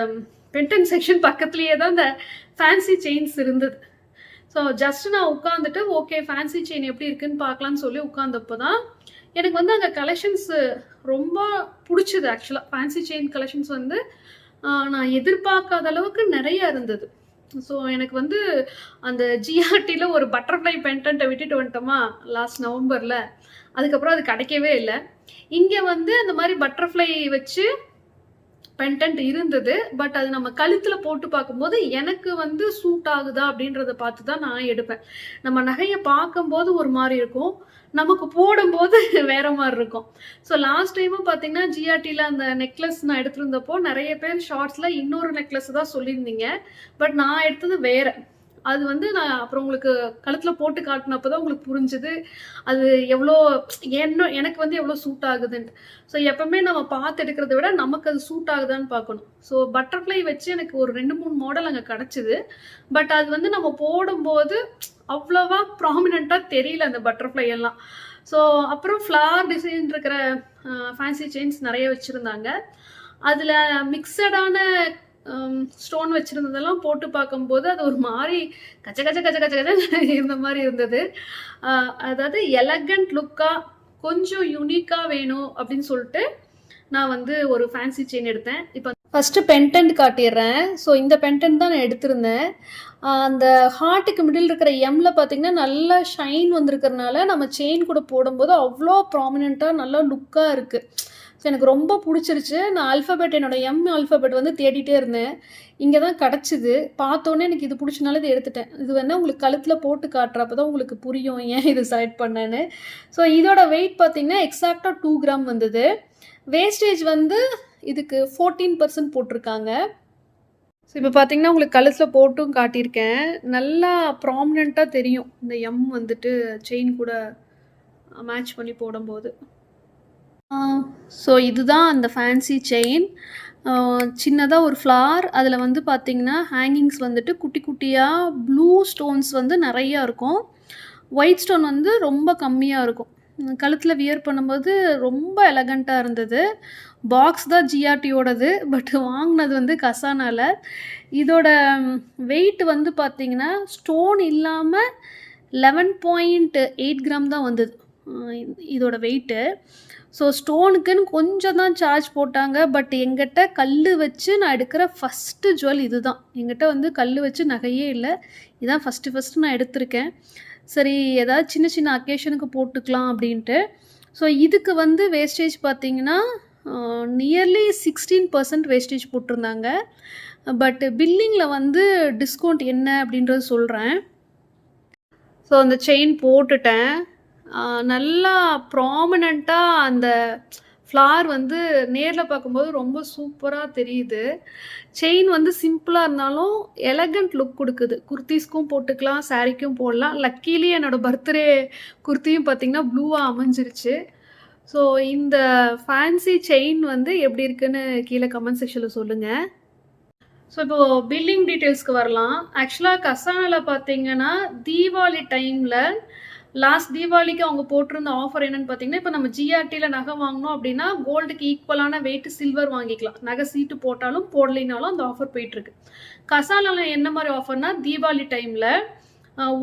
பென்டன் செக்ஷன் பக்கத்துலேயே தான் இந்த ஃபேன்சி செயின்ஸ் இருந்தது. ஸோ ஜஸ்ட் நான் உட்காந்துட்டு ஓகே ஃபேன்சி செயின் எப்படி இருக்குன்னு பார்க்கலான்னு சொல்லி உட்காந்தப்போ தான் எனக்கு வந்து அங்கே கலெக்ஷன்ஸு ரொம்ப பிடிச்சிது. ஆக்சுவலாக ஃபேன்சி செயின் கலெக்ஷன்ஸ் வந்து நான் எதிர்பார்க்காத அளவுக்கு நிறையா இருந்தது. ஸோ எனக்கு வந்து அந்த ஜிஆர்டியில் ஒரு பட்டர்ஃப்ளை பென்டன்ட்டை விட்டுட்டு வந்துட்டோமா லாஸ்ட் நவம்பரில், அதுக்கப்புறம் அது கிடைக்கவே இல்ல. இங்க வந்து அந்த மாரி பட்டர்ஃப்ளை வச்சு பெண்டன்ட் இருந்தது. பட் அது நம்ம கழுத்துல போட்டு பார்க்கும்போது, எனக்கு வந்து சூட் ஆகுதா அப்படின்றத பார்த்து தான் நான் எடுப்பேன். நம்ம நகைய பார்க்கும்போது ஒரு மாரி இருக்கும். நமக்கு போடும்போது வேற மாரி இருக்கும். ஸோ லாஸ்ட் டைமும் பார்த்தீங்கன்னா, ஜிஆர்டில அந்த நெக்லஸ் நான் எடுத்திருந்தப்போ, நெறைய பேர் ஷார்ட்ஸ்ல இன்னொரு நெக்லஸ் தான் சொல்லியிருந்தீங்க. பட் நான் எடுத்தது வேற. அது வந்து நான் அப்புறம் உங்களுக்கு கழுத்துல போட்டு காட்டுனப்ப தான் உங்களுக்கு புரிஞ்சது. அது எவ்வளோ எனக்கு வந்து எவ்வளோ சூட் ஆகுதுன்ட்டு. ஸோ எப்பவுமே நம்ம பார்த்து எடுக்கிறத விட நமக்கு அது சூட் ஆகுதான்னு பார்க்கணும். ஸோ பட்டர்ஃப்ளை வச்சு எனக்கு ஒரு 2, 3 மாடல் அங்க கிடைச்சது. பட் அது வந்து நம்ம போடும்போது அவ்வளவா ப்ராமினென்ட்டா தெரியல அந்த பட்டர்ஃப்ளை எல்லாம். ஸோ அப்புறம் ஃப்ளார் டிசைன் இருக்கிற ஃபேன்சி செயின்ஸ் நெறைய வச்சிருந்தாங்க. அதுல மிக்ஸடான ஸ்டோன் வச்சிருந்ததெல்லாம் போட்டு பார்க்கும்போது, அது ஒரு மாரி கச்ச கச்ச கச்ச கச்ச கச்சன்னு இருந்த மாரி இருந்தது. அதாவது எலகன்ட் லுக்கா கொஞ்சம் யூனிக்கா வேணும் அப்படின்னு சொல்லிட்டு, நான் வந்து ஒரு ஃபேன்சி செயின் எடுத்தேன். இப்ப ஃபர்ஸ்ட் பெண்டன்ட் காட்டிடுறேன். ஸோ இந்த பெண்டன்ட் தான் நான் எடுத்திருந்தேன். அந்த ஹார்ட்டுக்கு மிடில் இருக்கிற எம்ல பார்த்தீங்கன்னா, நல்லா ஷைன் வந்திருக்கிறனால, நம்ம செயின் கூட போடும்போது அவ்வளோ ப்ராமினென்ட்டா நல்லா லுக்கா இருக்கு. ஸோ எனக்கு ரொம்ப பிடிச்சிருச்சு. நான் ஆல்ஃபபெட் என்னோட எம் ஆல்ஃபபெட் வந்து தேடிட்டே இருந்தேன். இங்கே தான் கிடச்சிது. பார்த்தோன்னே எனக்கு இது பிடிச்சனால இதை எடுத்துட்டேன். இது வேணால் உங்களுக்கு கழுத்தில் போட்டு காட்டுறப்ப தான் உங்களுக்கு புரியும் ஏன் இது செலக்ட் பண்ணேன்னு. ஸோ இதோட வெயிட் பார்த்தீங்கன்னா எக்ஸாக்டாக 2 கிராம் வந்தது. வேஸ்டேஜ் வந்து இதுக்கு 14% போட்டிருக்காங்க. ஸோ இப்போ பார்த்தீங்கன்னா உங்களுக்கு கழுத்தில் போட்டும் காட்டியிருக்கேன். நல்லா ப்ராமினெண்ட்டாக தெரியும் இந்த எம் வந்துட்டு செயின் கூட மேட்ச் பண்ணி போடும்போது. ஸோ இதுதான் அந்த ஃபேன்சி செயின். சின்னதாக ஒரு ஃப்ளார். அதில் வந்து பார்த்தீங்கன்னா ஹேங்கிங்ஸ் வந்துட்டு குட்டி குட்டியாக ப்ளூ ஸ்டோன்ஸ் வந்து நிறையா இருக்கும். ஒயிட் ஸ்டோன் வந்து ரொம்ப கம்மியாக இருக்கும். கழுத்தில் வியர் பண்ணும்போது ரொம்ப எலகண்ட்டாக இருந்தது. பாக்ஸ் தான் ஜிஆர்டியோடது. பட் வாங்கினது வந்து கசானால. இதோட வெயிட் வந்து பார்த்தீங்கன்னா ஸ்டோன் இல்லாமல் 11.8 கிராம் தான் வந்தது இதோட வெயிட்டு. ஸோ ஸ்டோனுக்குன்னு கொஞ்சம் தான் சார்ஜ் போட்டாங்க. பட் எங்கிட்ட கல் வச்சு நான் எடுக்கிற ஃபஸ்ட்டு ஜுவல் இது தான். எங்கிட்ட வந்து கல் வச்சு நகையே இல்லை. இதுதான் ஃபஸ்ட்டு நான் எடுத்திருக்கேன். சரி ஏதாவது சின்ன சின்ன அக்கேஷனுக்கு போட்டுக்கலாம் அப்படின்ட்டு. ஸோ இதுக்கு வந்து வேஸ்டேஜ் பார்த்தீங்கன்னா நியர்லி 16% வேஸ்டேஜ் போட்டிருந்தாங்க. பட் பில்லிங்கில் வந்து டிஸ்கவுண்ட் என்ன அப்படின்றது சொல்கிறேன். ஸோ அந்த செயின் போட்டுட்டேன். நல்லா ப்ராமினெண்ட்டாக அந்த ஃப்ளார் வந்து நேரில் பார்க்கும்போது ரொம்ப சூப்பராக தெரியுது. செயின் வந்து சிம்பிளாக இருந்தாலும் எலகண்ட் லுக் கொடுக்குது. குர்த்திஸ்க்கும் போட்டுக்கலாம், சாரீக்கும் போடலாம். லக்கீலி என்னோடய பர்த்டே குர்த்தியும் பார்த்திங்கன்னா ப்ளூவாக அமைஞ்சிருச்சு. ஸோ இந்த ஃபேன்சி செயின் வந்து எப்படி இருக்குன்னு கீழே கமெண்ட் செக்ஷனில் சொல்லுங்கள். ஸோ இப்போது பில்லிங் டீட்டெயில்ஸ்க்கு வரலாம். ஆக்சுவலாக கசானாவில் பார்த்தீங்கன்னா தீபாவளி டைமில் லாஸ்ட் தீபாவளிக்கு அவங்க போட்டிருந்த ஆஃபர் என்னன்னு பார்த்தீங்கன்னா, இப்போ நம்ம ஜிஆர்டியில் நகை வாங்கினோம் அப்படின்னா கோல்டுக்கு ஈக்குவலான வெயிட் சில்வர் வாங்கிக்கலாம். நகை சீட்டு போட்டாலும் போடலினாலும் அந்த ஆஃபர் போயிட்டுருக்கு. கசானாவில் என்ன மாதிரி ஆஃபர்னா தீபாவளி டைமில்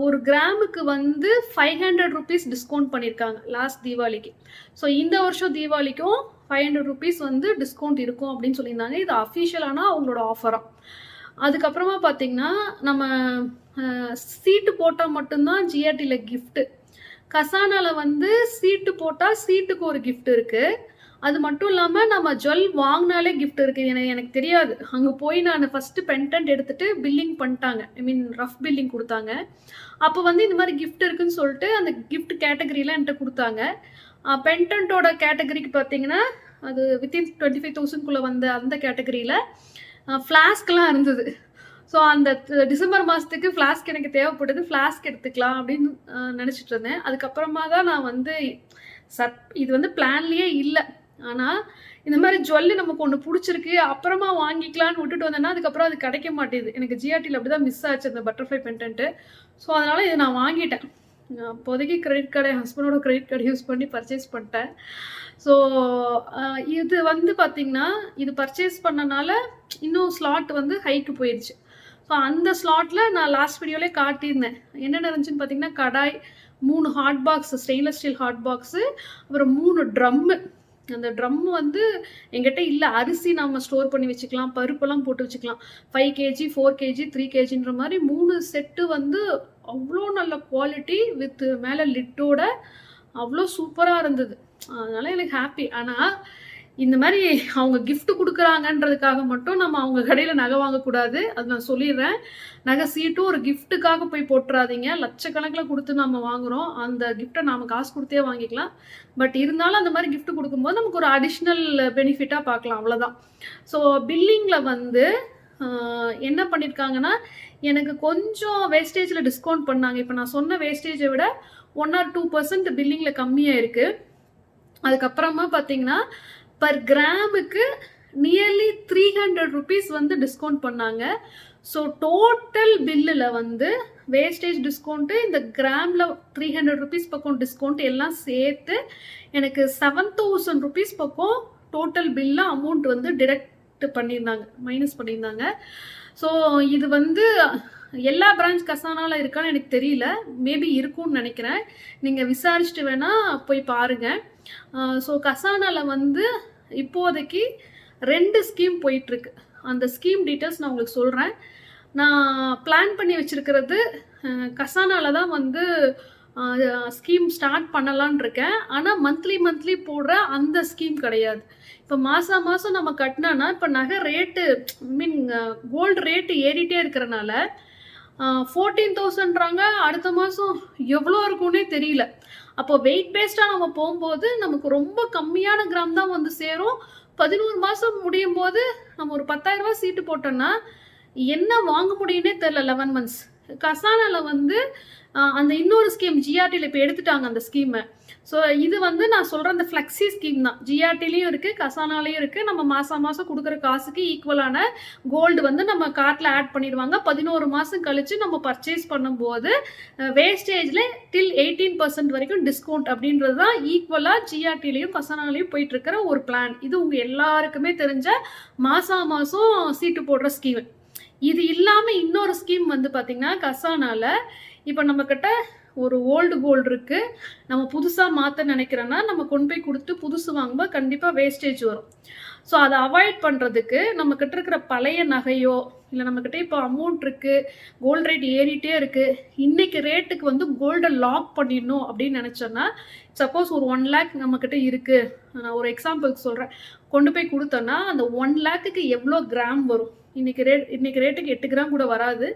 1 கிராமுக்கு வந்து 500 rupees டிஸ்கவுண்ட் பண்ணியிருக்காங்க லாஸ்ட் தீபாவளிக்கு. ஸோ இந்த வருஷம் தீபாவளிக்கும் 500 rupees வந்து டிஸ்கவுண்ட் இருக்கும் அப்படின்னு சொல்லியிருந்தாங்க. இது அஃபிஷியலான அவங்களோட ஆஃபராக. அதுக்கப்புறமா பார்த்தீங்கன்னா நம்ம சீட்டு போட்டால் மட்டும்தான் ஜிஆர்டியில் கிஃப்ட்டு. கசானாவில் வந்து சீட்டு போட்டால் சீட்டுக்கு ஒரு கிஃப்ட் இருக்குது. அது மட்டும் இல்லாமல் நம்ம ஜுவல் வாங்கினாலே கிஃப்ட் இருக்குது. எனக்கு தெரியாது. அங்கே போய் நான் ஃபஸ்ட்டு பென்டன்ட் எடுத்துகிட்டு பில்லிங் பண்ணிட்டாங்க. ஐ மீன் ரஃப் பில்லிங் கொடுத்தாங்க. அப்போ வந்து இந்த மாதிரி கிஃப்ட் இருக்குதுன்னு சொல்லிட்டு அந்த கிஃப்ட் கேட்டகரியில் என்கிட்ட கொடுத்தாங்க. பென்டன்ட்டோட கேட்டகரிக்கு பார்த்தீங்கன்னா அது வித்தின் 25,000க்குள்ளே வந்த அந்த கேட்டகரியில் ஃப்ளாஸ்க்லாம் இருந்தது. ஸோ அந்த டிசம்பர் மாதத்துக்கு ஃப்ளாஸ்க் எனக்கு தேவைப்பட்டது. ஃப்ளாஸ்க் எடுத்துக்கலாம் அப்படின்னு நினச்சிட்டு இருந்தேன். அதுக்கப்புறமா தான் நான் வந்து இது வந்து பிளான்லேயே இல்லை. ஆனால் இந்த மாதிரி ஜுவல்லு நமக்கு ஒன்று பிடிச்சிருக்கு அப்புறமா வாங்கிக்கலான்னு விட்டுட்டு வந்தேன்னா அதுக்கப்புறம் அது கிடைக்க மாட்டேது. எனக்கு ஜிஆர்டியில் அப்படி தான் மிஸ் ஆச்சு அந்த பட்டர்ஃப்ளை பென்டன்ட்டு. ஸோ அதனால் இதை நான் வாங்கிட்டேன். இப்போதைக்கு கிரெடிட் கார்டு என் ஹஸ்பண்டோட கிரெடிட் கார்டு யூஸ் பண்ணி பர்ச்சேஸ் பண்ணிட்டேன். ஸோ இது வந்து பார்த்திங்கன்னா இது பர்ச்சேஸ் பண்ணனால இன்னும் ஸ்லாட் வந்து ஹைக்கு போயிடுச்சு. ஸோ அந்த ஸ்லாட்டில் நான் லாஸ்ட் வீடியோலேயே காட்டியிருந்தேன். என்னென்ன இருந்துச்சுன்னு பார்த்தீங்கன்னா கடாய், 3 hot box stainless steel hot box, அப்புறம் 3 ட்ரம்மு. அந்த ட்ரம் வந்து எங்கிட்ட இல்லை. அரிசி நம்ம ஸ்டோர் பண்ணி வச்சுக்கலாம், பருப்பெல்லாம் போட்டு வச்சுக்கலாம். 5 kg 4 kg 3 kgன்ற மாதிரி 3 செட்டு வந்து அவ்வளோ நல்ல குவாலிட்டி வித் மேலே லிட்டோட அவ்வளோ சூப்பராக இருந்தது. அதனால எனக்கு ஹாப்பி. ஆனால் இந்த மாதிரி அவங்க கிஃப்ட் கொடுக்குறாங்கன்றதுக்காக மட்டும் நம்ம அவங்க கடையில் நகை வாங்கக்கூடாது. அது நான் சொல்லிடுறேன். நகை சீட்டும் ஒரு கிஃப்ட்டுக்காக போய் போட்டுறாதீங்க. லட்சக்கணக்கில் கொடுத்து நம்ம வாங்குகிறோம். அந்த கிஃப்ட்டை நாம் காசு கொடுத்தே வாங்கிக்கலாம். பட் இருந்தாலும் அந்த மாதிரி கிஃப்ட் கொடுக்கும்போது நமக்கு ஒரு அடிஷ்னல் பெனிஃபிட்டாக பார்க்கலாம், அவ்வளோதான். ஸோ பில்லிங்கில் வந்து என்ன பண்ணியிருக்காங்கன்னா, எனக்கு கொஞ்சம் வேஸ்டேஜில் டிஸ்கவுண்ட் பண்ணாங்க. இப்போ நான் சொன்ன வேஸ்டேஜை விட 1 or 2% பில்லிங்கில் கம்மியாக இருக்குது. அதுக்கப்புறமா பார்த்தீங்கன்னா பர் கிராமுக்கு நியர்லி 300 rupees வந்து டிஸ்கவுண்ட் பண்ணாங்க. ஸோ டோட்டல் பில்லில் வந்து வேஸ்டேஜ் டிஸ்கவுண்ட்டு, இந்த கிராமில் 300 rupees பக்கம் டிஸ்கவுண்ட் எல்லாம் சேர்த்து எனக்கு 7000 rupees பக்கம் டோட்டல் பில்லில் அமௌண்ட் வந்து டிடக்ட் பண்ணியிருந்தாங்க, மைனஸ் பண்ணியிருந்தாங்க. ஸோ இது வந்து எல்லா பிரான்ச் கசானால இருக்கான்னு எனக்கு தெரியல. மேபி இருக்கும்னு நினைக்கிறேன். நீங்கள் விசாரிச்சுட்டு வேணால் போய் பாருங்கள். ஸோ கசானாவில் வந்து இப்போதைக்கு 2 ஸ்கீம் போயிட்டுருக்கு. அந்த ஸ்கீம் டீட்டெயில்ஸ் நான் உங்களுக்கு சொல்கிறேன். நான் பிளான் பண்ணி வச்சுருக்கிறது கசானாவில் தான் வந்து ஸ்கீம் ஸ்டார்ட் பண்ணலான் இருக்கேன். ஆனால் மந்த்லி போடுற அந்த ஸ்கீம் கிடையாது. இப்போ மாதம் நம்ம கட்டினோன்னா, இப்போ நகை ரேட்டு கோல்டு ரேட்டு ஏறிட்டே இருக்கிறனால 14,000ன்றாங்க. அடுத்த மாதம் எவ்வளோ இருக்கும்னே தெரியல. அப்போ வெயிட் பேஸ்டாக நம்ம போகும்போது நமக்கு ரொம்ப கம்மியான கிராம் தான் வந்து சேரும். 11 மாதம் முடியும் போது நம்ம ஒரு 10,000 ரூபா சீட்டு போட்டோன்னா என்ன வாங்க முடியும்னே தெரியல. 11 months கசானாவில் வந்து அந்த இன்னொரு ஸ்கீம் ஜிஆர்டியில் இப்போ எடுத்துட்டாங்க அந்த ஸ்கீமை. ஸோ இது வந்து நான் சொல்கிற அந்த ஃப்ளெக்ஸி ஸ்கீம் தான். ஜிஆர்டிலையும் இருக்குது, கசானாலையும் இருக்குது. நம்ம மாதம் கொடுக்குற காசுக்கு ஈக்குவலான கோல்டு வந்து நம்ம கார்ட்டில் ஆட் பண்ணிடுவாங்க. 11 மாதம் கழித்து நம்ம பர்ச்சேஸ் பண்ணும்போது வேஸ்டேஜில் டில் 18% வரைக்கும் டிஸ்கவுண்ட் அப்படின்றது தான் ஈக்குவலாக ஜிஆர்டிலையும் கசானாலையும் போயிட்டுருக்கிற ஒரு பிளான். இது உங்கள் எல்லாருக்குமே தெரிஞ்ச மாதம் சீட்டு போடுற ஸ்கீமு. இது இல்லாமல் இன்னொரு ஸ்கீம் வந்து பார்த்திங்கன்னா கசானால இப்போ நம்மக்கிட்ட ஒரு ஓல்டு கோல்டு இருக்குது, நம்ம புதுசாக மாற்ற நினைக்கிறோன்னா நம்ம கொண்டு போய் கொடுத்து புதுசு வாங்கும்போது கண்டிப்பாக வேஸ்டேஜ் வரும். ஸோ அதை அவாய்ட் பண்ணுறதுக்கு நம்மக்கிட்ட இருக்கிற பழைய நகையோ இல்லை நம்மக்கிட்ட இப்போ அமௌண்ட் இருக்குது, கோல்டு ரேட் ஏறிட்டே இருக்குது, இன்றைக்கி ரேட்டுக்கு வந்து கோல்டை லாக் பண்ணிடணும் அப்படின்னு நினச்சோன்னா, சப்போஸ் ஒரு 1 lakh நம்மக்கிட்ட இருக்குது, நான் ஒரு எக்ஸாம்பிளுக்கு சொல்கிறேன், கொண்டு போய் கொடுத்தோன்னா அந்த 1 lakhக்கு எவ்வளோ கிராம் வரும்? இன்றைக்கி ரேட்டுக்கு 8 கிராம் கூட வராது,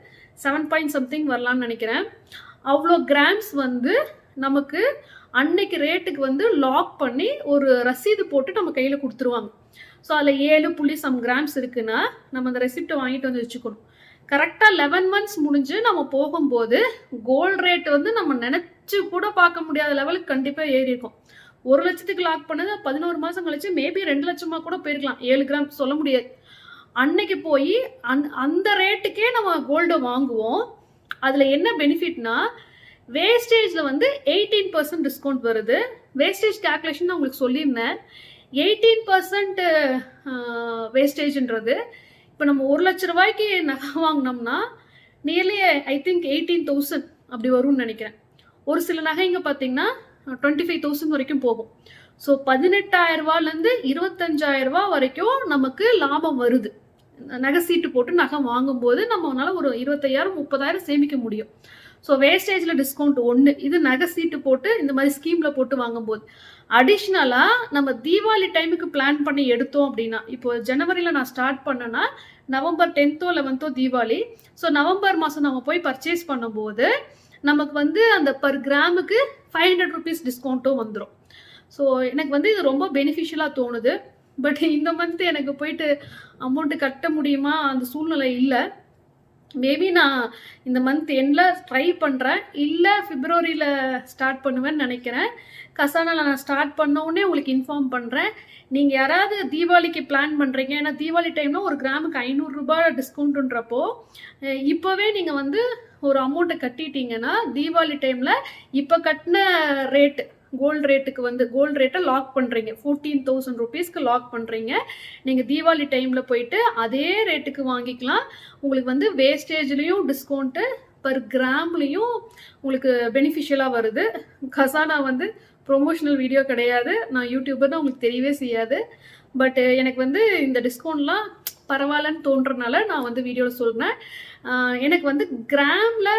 7 point something வரலான்னு நினைக்கிறேன். அவ்வளோ கிராம்ஸ் வந்து நமக்கு அன்னைக்கு ரேட்டுக்கு வந்து லாக் பண்ணி ஒரு ரசீது போட்டு நம்ம கையில் கொடுத்துருவாங்க. ஸோ அதில் 7 கிராம்ஸ் இருக்குன்னா நம்ம அந்த ரெசிப்டை வாங்கிட்டு வந்து வச்சுக்கணும். கரெக்டாக 11 months முடிஞ்சு நம்ம போகும்போது கோல்டு ரேட் வந்து நம்ம நினச்சி கூட பார்க்க முடியாத லெவலுக்கு கண்டிப்பாக ஏறி இருக்கும். 1 லட்சத்துக்கு லாக் பண்ணது 11 மாதம் கழிச்சு மேபி 2 லட்சமாக கூட போயிருக்கலாம். 7 கிராம் சொல்ல முடியாது. அன்னைக்கு போய் அந்த ரேட்டுக்கே நம்ம கோல்டை வாங்குவோம். அதில் என்ன பெனிஃபிட்னா வேஸ்டேஜில் வந்து 18% டிஸ்கவுண்ட் வருது. வேஸ்டேஜ் கேல்குலேஷன் நான் உங்களுக்கு சொல்லியிருந்தேன். 18% வேஸ்டேஜ்ன்றது இப்போ நம்ம 1 லட்ச ரூபாய்க்கு நகை வாங்கினோம்னா நியர்லி ஐ திங்க் 18,000 அப்படி வரும்னு நினைக்கிறேன். ஒரு சில நகைங்க பார்த்தீங்கன்னா 25,000 வரைக்கும் போகும். ஸோ 18,000 ரூபாலேருந்து 25,000 ரூபா வரைக்கும் நமக்கு லாபம் வருது. நகை சீட்டு போட்டு நகை வாங்கும்போது நம்மளால ஒரு 25,000 30,000 சேமிக்க முடியும். ஸோ வேஸ்டேஜில் டிஸ்கவுண்ட் 1, இது நகை சீட்டு போட்டு இந்த மாதிரி ஸ்கீமில் போட்டு வாங்கும்போது. அடிஷ்னலாக நம்ம தீபாவளி டைமுக்கு பிளான் பண்ணி எடுத்தோம் அப்படின்னா, இப்போ ஜனவரியில் நான் ஸ்டார்ட் பண்ணேன்னா November 10th or 11th Deepavali. So November மாதம் நம்ம போய் பர்ச்சேஸ் பண்ணும்போது நமக்கு வந்து அந்த பர் கிராமுக்கு 500 rupees டிஸ்கவுண்ட்டும் வந்துடும். ஸோ எனக்கு வந்து இது ரொம்ப பெனிஃபிஷியலாக தோணுது. பட் இந்த மந்த் எனக்கு போயிட்டு அமௌண்ட்டு கட்ட முடியுமா அந்த சூழ்நிலை இல்லை. மேபி நான் இந்த மந்த் எண்டில் ட்ரை பண்ணுறேன், இல்லை பிப்ரவரியில் ஸ்டார்ட் பண்ணுவேன்னு நினைக்கிறேன். கசானாவில் நான் ஸ்டார்ட் பண்ணோடனே உங்களுக்கு இன்ஃபார்ம் பண்ணுறேன். நீங்கள் யாராவது தீபாவளிக்கு பிளான் பண்ணுறீங்க, ஏன்னா தீபாவளி டைமில் ஒரு கிராமுக்கு 500 ரூபாய் டிஸ்கவுண்ட்டுன்றப்போ இப்போவே நீங்கள் வந்து ஒரு அமௌண்ட்டை கட்டிட்டீங்கன்னா தீபாவளி டைமில் இப்போ கட்டின ரேட்டு கோல்டு ரேட்டுக்கு வந்து கோல்டு ரேட்டை லாக் பண்ணுறீங்க, 14,000 rupeesக்கு லாக் பண்ணுறீங்க. நீங்கள் தீபாவளி டைமில் போயிட்டு அதே ரேட்டுக்கு வாங்கிக்கலாம். உங்களுக்கு வந்து வேஸ்டேஜ்லேயும் டிஸ்கவுண்ட்டு, பர் கிராம்லேயும் உங்களுக்கு பெனிஃபிஷியலாக வருது. கசானா வந்து ப்ரொமோஷனல் வீடியோ கிடையாது, நான் யூடியூபர்னு உங்களுக்கு தெரியவே செய்யாது. பட் எனக்கு வந்து இந்த டிஸ்கவுண்ட்லாம் பரவாயில்லன்னு தோன்றனால நான் வந்து வீடியோவில் சொல்கிறேன். எனக்கு வந்து கிராமில்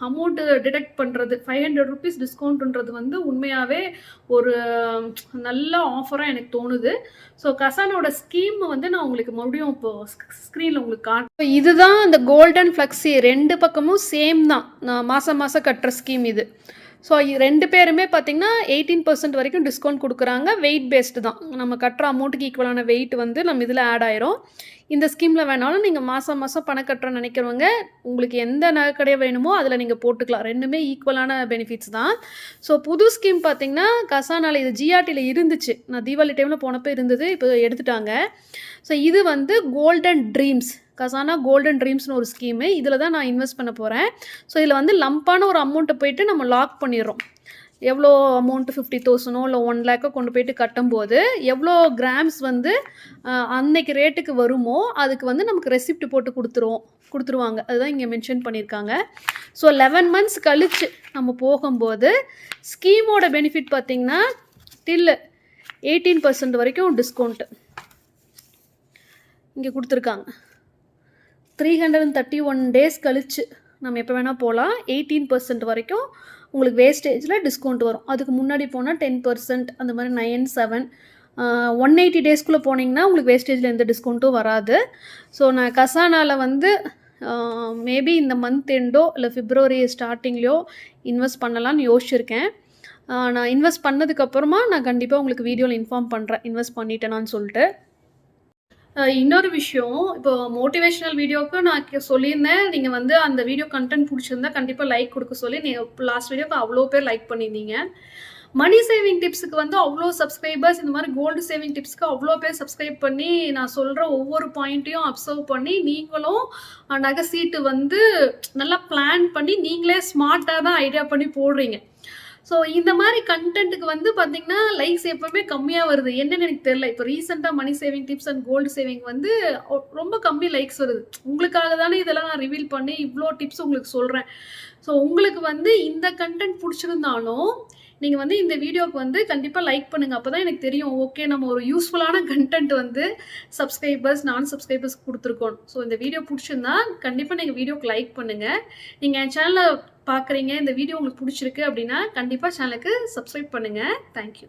அமௌண்ட்டு டிடெக்ட் பண்ணுறது 500 ருபீஸ் டிஸ்கவுண்ட்டுன்றது வந்து உண்மையாகவே ஒரு நல்ல ஆஃபராக எனக்கு தோணுது. ஸோ கசானோட ஸ்கீம் வந்து நான் உங்களுக்கு மறுபடியும் இப்போ ஸ்க்ரீனில் உங்களுக்கு காட்டுறேன். இதுதான் அந்த கோல்டன் ஃப்ளெக்ஸி 2 பக்கமும் சேம் தான். நான் மாதம் மாதம் கட்டுற ஸ்கீம் இது. ஸோ 2 பேருமே பார்த்திங்கன்னா 18% வரைக்கும் டிஸ்கவுண்ட் கொடுக்குறாங்க. வெயிட் பேஸ்டு தான். நம்ம கட்டுற அமௌண்ட்டுக்கு ஈக்குவலான வெயிட் வந்து நம்ம இதில் ஆட் ஆயிரும். இந்த ஸ்கீமில் வேணாலும் நீங்கள் மாதம் மாதம் பணம் கட்டுறோன்னு நினைக்கிறவங்க உங்களுக்கு எந்த நகைக்கடையை வேணுமோ அதில் நீங்கள் போட்டுக்கலாம். 2மே ஈக்குவலான பெனிஃபிட்ஸ் தான். ஸோ புது ஸ்கீம் பார்த்திங்கன்னா கசானால இது ஜிஆர்டியில் இருந்துச்சு. நான் தீபாவளி டைமில் போனப்போ இருந்தது, இப்போ எடுத்துட்டாங்க. ஸோ இது வந்து கோல்டன் ட்ரீம்ஸ், கசானா கோல்டன் ட்ரீம்ஸ்னு ஒரு ஸ்கீமு. இதில் தான் நான் இன்வெஸ்ட் பண்ண போகிறேன். ஸோ இதில் வந்து லம்பான ஒரு அமௌண்ட்டை போய்ட்டு நம்ம லாக் பண்ணிடுறோம். எவ்வளோ அமௌண்ட்டு 50,000 இல்லை 1 லேக்கோ கொண்டு போய்ட்டு கட்டும்போது எவ்வளோ கிராம்ஸ் வந்து அன்னைக்கு ரேட்டுக்கு வருமோ அதுக்கு வந்து நமக்கு ரெசிப்ட் போட்டு கொடுத்துருவாங்க. அதுதான் இங்கே மென்ஷன் பண்ணியிருக்காங்க. ஸோ 11 மந்த்ஸ் கழித்து நம்ம போகும்போது ஸ்கீமோட பெனிஃபிட் பார்த்திங்கன்னா டில் 18% வரைக்கும் டிஸ்கவுண்ட்டு இங்கே கொடுத்துருக்காங்க. 331 டேஸ் கழித்து நம்ம எப்போ வேணால் போகலாம். 18% வரைக்கும் உங்களுக்கு வேஸ்டேஜில் டிஸ்கவுண்ட் வரும். அதுக்கு முன்னாடி போனால் 10%, அந்த மாதிரி 9, 7, 180 டேஸ்க்குள்ளே போனீங்கன்னா உங்களுக்கு வேஸ்டேஜில் எந்த டிஸ்கவுண்ட்டும் வராது. ஸோ நான் கசானாவில் வந்து மேபி இந்த மந்த் எண்டோ இல்லை பிப்ரவரி ஸ்டார்டிங்லேயோ இன்வெஸ்ட் பண்ணலான்னு யோசிச்சிருக்கேன். நான் இன்வெஸ்ட் பண்ணதுக்கப்புறமா நான் கண்டிப்பாக உங்களுக்கு வீடியோவில் இன்ஃபார்ம் பண்ணுறேன் இன்வெஸ்ட் பண்ணிட்டேனான்னு சொல்லிட்டு. இன்னொரு விஷயம், இப்போ மோட்டிவேஷனல் வீடியோவுக்கு நான் சொல்லியிருந்தேன், நீங்கள் வந்து அந்த வீடியோ கண்டென்ட் பிடிச்சிருந்தா கண்டிப்பாக லைக் கொடுக்க சொல்லி. நீங்கள் லாஸ்ட் வீடியோக்கு அவ்வளோ பேர் லைக் பண்ணியிருந்தீங்க. மணி சேவிங் டிப்ஸுக்கு வந்து அவ்வளோ சப்ஸ்கிரைபர்ஸ், இந்த மாதிரி கோல்டு சேவிங் டிப்ஸ்க்கு அவ்வளோ பேர் சப்ஸ்கிரைப் பண்ணி நான் சொல்கிற ஒவ்வொரு பாயிண்ட்டையும் அப்சர்வ் பண்ணி நீங்களும் நகை சீட்டு வந்து நல்லா பிளான் பண்ணி நீங்களே ஸ்மார்ட்டாக தான் ஐடியா பண்ணி போடுறீங்க. ஸோ இந்த மாதிரி கண்டென்ட்டுக்கு வந்து பார்த்திங்கன்னா லைக்ஸ் எப்போவுமே கம்மியாக வருது. என்னென்னு எனக்கு தெரியல. இப்போ ரீசெண்டாக money saving tips and gold saving வந்து ரொம்ப கம்மி லைக்ஸ் வருது. உங்களுக்காக தானே இதெல்லாம் நான் ரிவீல் பண்ணி இவ்வளோ டிப்ஸ் உங்களுக்கு சொல்கிறேன். ஸோ உங்களுக்கு வந்து இந்த கண்டென்ட் பிடிச்சிருந்தாலும் நீங்கள் வந்து இந்த வீடியோவுக்கு வந்து கண்டிப்பாக லைக் பண்ணுங்கள். அப்போ தான் எனக்கு தெரியும், ஓகே நம்ம ஒரு யூஸ்ஃபுல்லான கண்டென்ட் வந்து சப்ஸ்கிரைபர்ஸ், நான் சப்ஸ்கிரைபர்ஸ் கொடுத்துருக்கோம். ஸோ இந்த வீடியோ பிடிச்சிருந்தா கண்டிப்பாக நீங்கள் வீடியோக்கு லைக் பண்ணுங்கள். நீங்கள் என் சேனலை பார்க்குறீங்க, இந்த வீடியோ உங்களுக்கு பிடிச்சிருக்கு அப்படின்னா கண்டிப்பாக சேனலுக்கு சப்ஸ்கிரைப் பண்ணுங்கள். தேங்க்யூ.